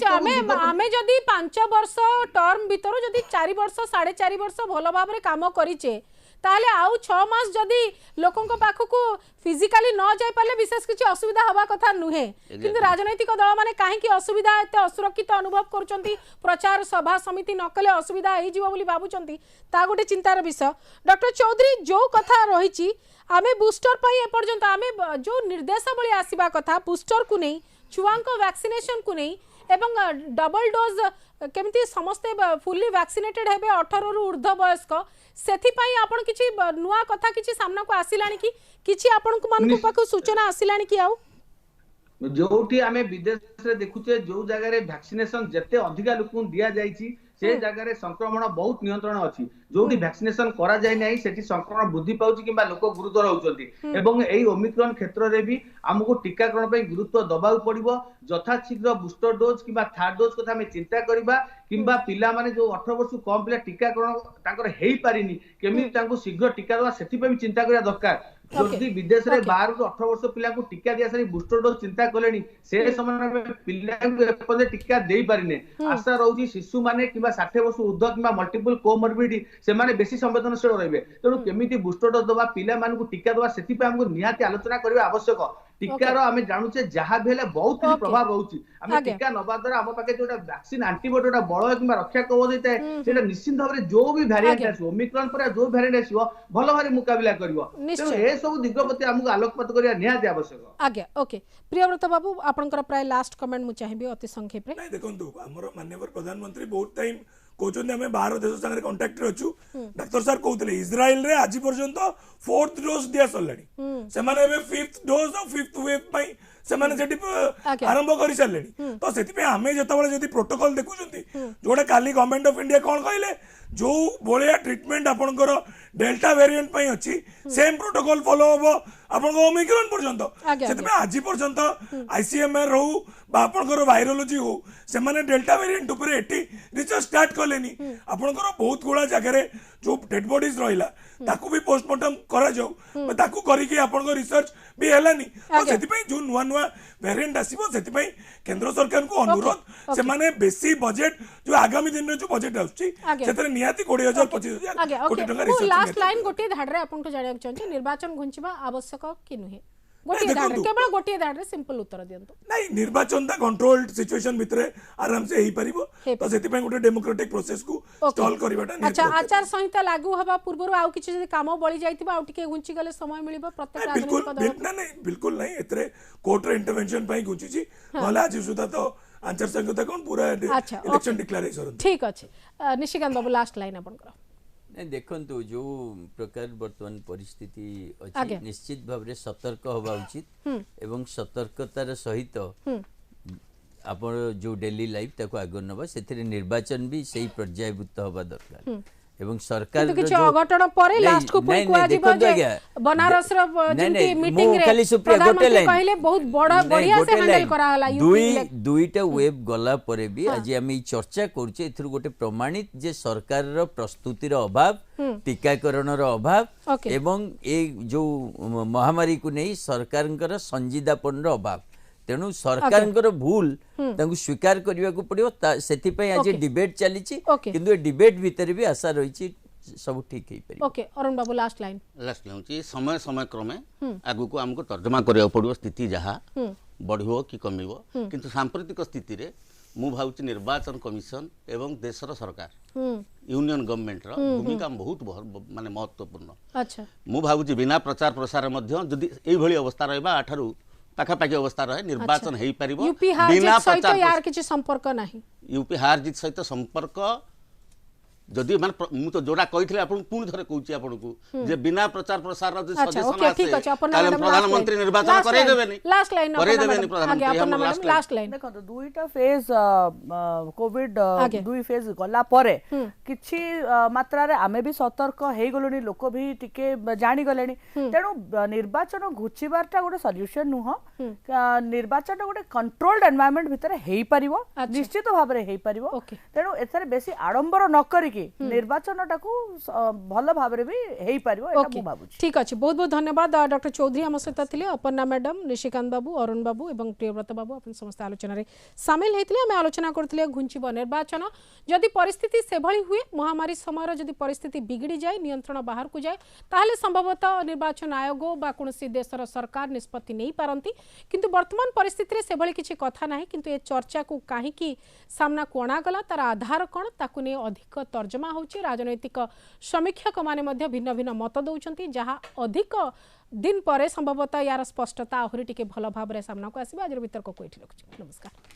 S1: आमे जदि 5 वर्ष टर्म भीतर जदि 4 वर्ष 4.5 वर्ष भलो भाबरे काम करिचे ताले आउ 6 मास जदि लोकन को पाखकु फिजिकली न जाय पाले विशेष किछि असुविधा हवा कथा नुहे किंतु राजनैतिक दल माने काहे कि असुविधा एते असुरक्षित अनुभव करचंती प्रचार सभा समिति न कले असुविधा हे जीव बोली बाबुचंती ता गोटे चिंतार विषय डॉक्टर चौधरी जो कथा रहिछि आमे बूस्टर पई ए पर्यंत आमे जो निर्देशावली आसीबा कथा बूस्टर को नहीं छुआंको वैक्सीनेशन को नहीं एवं डबल डोज केमिति समस्ते फुल्ली वैक्सीनेटेड हेबे 18 रु ऊर्ध्व वयस्क सेथि पई आपण किछि नुआ कथा किछि सामना को आसिलानी कि किछि आपण को मन को पाखु सूचना आसिलानी कि आउ
S6: जोठी आमे विदेश रे देखुचे जो जगह रे वैक्सीनेशन जते अधिका लोक दिया जाईछि से जगह रे संक्रमण बहुत नियंत्रण अछि जोठी वैक्सीनेशन करा जाय नै सेठी संक्रमण वृद्धि पाउछि किबा लोक गुरुतर होउछंती एवं एई ओमिक्रॉन क्षेत्र रे भी हमको टीकाकरण पे गुरुत्व दबाउ पड़िबो यथा शीघ्र बूस्टर डोज किबा थर्ड डोज कथा हमें चिंता करबा किबा पिला माने जो 18 वर्ष कम पिला टीकाकरण तांकर हेई पारिनी केमि तांको शीघ्र टीका दवा सेठी पे भी चिंता करिया दरकार जदि विदेश रे 12 ରୁ 18 वर्ष पिला को टीका दिया सारी बूस्टर डोज चिंता कलेनी से समय में पिला को टीका देई पारिने आशा रहउची शिशु माने किबा 60 वर्ष ऊर्ध्व किबा मल्टीपल कोमोर्बिडिटी से माने बेसी संवेदनशील रहबे तेणु केमिति बूस्टर डोज दवा पिला मान को टीका दवा सेठी पे हमको निहाती आलोचना करबा आवश्यक टीकार आमे जानुचे जहा भेले बहुत ही प्रभाव रहउची आमे टीका नबा द्वारा हम पाके जोटा वैक्सीन एंटीबॉडी बळ किबा रक्षा कव देते सेटा निश्चित भाबरे जो भी वेरिएंट आसो ओमिक्रॉन पर जो वेरिएंट आसो भलो भारी मुकाबला करबो तो ए सब दिगपति हमको आलोकपात करिया निहाती आवश्यक
S1: आज्ञा ओके प्रियव्रत बाबू आपनकर प्राय लास्ट कमेंट मु चाहिबे अति संक्षेप रे
S3: नहीं देखंतु हमर माननीय प्रधानमंत्री बहुत टाइम कहते आम बाहर देश सागर कंटाक्ट अच्छु डाक्तर सार कहते इज्राइल रे आज पर्यंत 4th डोज दिया सरलानी से माने 5th डोज और 5th वेव से माने जेटी आरंभ कर सारे तो से आम जो प्रोटोकॉल देखुं जोटा काली गवर्नमेंट ऑफ इंडिया कौन कहले जो भाया ट्रिटमेंट आपंकर डेल्टा वेरिएंट पे अच्छी सेम प्रोटोकॉल फॉलो हम आपण ओमिक्रॉन पर्यंत से आज पर्यंत आईसीएमआर हो आपंकर वायरोलॉजी हो से माने डेल्टा वेरिएंट ऊपर एटी रिसर्च स्टार्ट कलेनी आपंकर बहुत गुड़ा जगह जो डेड बॉडीज रहिला ताकू भी पोस्टमार्टम करा जाऊ ताकू करिके आपन रिसर्च भी हेलानी तो सेति पई जो नुवा नुवा वेरिएंट आसीबो सेति पई केंद्र सरकार को अनुरोध से माने बेसी बजट जो आगामी दिन रे जो बजट आउची सेतरे नियाती 20000 25000 कोटी टका रिसर्च
S1: लास्ट लाइन गोटे धाडरे आपन को जानिया चाहछे निर्वाचन घुंचबा आवश्यक कि नुहे गोटे धाडरे केवल गोटे धाडरे सिंपल उत्तर दियंतो
S3: नहीं निर्वाचन ता कंट्रोल्ड सिचुएशन भितरे आराम से हेई परिबो तो सेति पई गोटे डेमोक्रेटिक प्रोसेस को स्टॉल करबाटा
S1: अच्छा आचार संहिता लागू हबा पूर्वरु आउ किछि जदि काम बळी जाइतिबा आउ टिके घुंची गले समय मिलिबो प्रत्येक राजनीतिक दल
S3: नहीं बिल्कुल नहीं एतरे कोर्ट रे इंटरवेंशन पई घुंची छी नला आज सुदा तो आचार संहिता कोन पूरा इलेक्शन डिक्लेरेशन
S1: ठीक अछि निशिकांत बाबू लास्ट लाइन आपन करो
S2: नहीं देखंतु जो प्रकार वर्तमान परिस्थिति अछि निश्चित भाव रे सतर्क होबा उचित एवं सतर्कतार सहित आपण जो डेली लाइफ ताको आगर नबा सेथिरे निर्वाचन भी सही पर्यायभूत होबा दरकार एवं सरकार
S1: किछ अघटन परे लास्ट को पुई कुआ जीव जे बनारस रो जेंती मीटिंग रे प्रधानमंत्री कहले बहुत बड़ा बढ़िया से हैंडल करा हला
S2: दुईटा वेब गला परे भी आज हम ई चर्चा करछे एथुर गोटे प्रमाणित जे सरकार रो प्रस्तुति रो अभाव टीकाकरण रो अभाव एवं ए जो महामारी को नै सरकारनकर संजीदापन रो अभाव तेणु सरकार भूल स्वीकार करने को पड़ो से आज डिबेट चली किंतु डिबेट भितर भी आशा रही सब ठीक हो
S1: ओके अरुण बाबू लास्ट लाइन
S4: समय समय क्रमे आगु को हमको तर्जमा करिया पड़ो स्थिति जहाँ बढ़ो कि कमिबो किंतु सांप्रतिक स्थिति रे मु भावुची निर्वाचन कमिशन एवं देशर सरकार यूनियन गवर्नमेंट रो भूमिका बहुत माने महत्वपूर्ण
S1: अच्छा मु
S4: भावुची बिना प्रचार प्रसार मध्य जदि एई भली अवस्था रहबा आठारु पाखापाखि अवस्था रहे निर्वाचन हो पारिबो
S1: बिना प्रचार यार किछि संपर्क नाही
S4: यूपी हार जीत सहित संपर्क जदि मान मु तो जोड़ा कही आपन पुणी थरे कहूची आपनको जे बिना प्रचार प्रसार जो सजेशन
S1: ओके ठीक
S4: आसे
S1: अछि
S4: ताले प्रधानमंत्री निर्वाचन करे देबेनी
S1: लास्ट लाइन
S4: करे देबेनी प्रधानमंत्री
S1: लास्ट लाइन
S5: देखो दुईटा फेज कोविड दुई फेज गला परे किछि मात्रा रे आमे भी सतर्क हे गलोनी लोक भी टिके जानि गलेनी तेनु निर्वाचन घुचिबारटा गोटे सॉल्यूशन नुह निर्वाचन गोटे कंट्रोल्ड एनवायरनमेंट भितर हेई परिवो निश्चित भाव रे हेई परिवो तेनु एथरे बेसी आडंबर न करी निर्वाचनटा को भल भाव रे भी हेई परिवो एटा मु भाबु
S1: ठीक अछि बहुत बहुत धन्यवाद डॉक्टर चौधरी हम सहित थिले अपर्णा मैडम निशिकांत बाबू अरुण बाबू एवं प्रियव्रत बाबू अपन समस्त आलोचना रे शामिल हेतिले हम आलोचना करथिले घुंचिबो निर्वाचन जदि परिस्थिति सेभली हुए महामारी समय जदि परिस्थिति बिगड़ी जाए नियंत्रण बाहर को जाए ताहले संभवतः निर्वाचन आयोग बा कोनोसी देशर सरकार निष्पत्ति नहीं पारंती किंतु वर्तमान परिस्थिति रे सेभली किछि कथा नाही किंतु ए चर्चा को काहे की सामना कोणा गला तार आधार कोन ताकु ने अधिक तर्जमा होची राजनैतिक समीक्षक माने मध्य भिन्न भिन्न मत दउचंती जहा अधिक दिन परे संभवतः यार स्पष्टता आहुरी टिके भल भाव रे सामना को आसीबा आज वितर्क को एठी रखछु नमस्कार।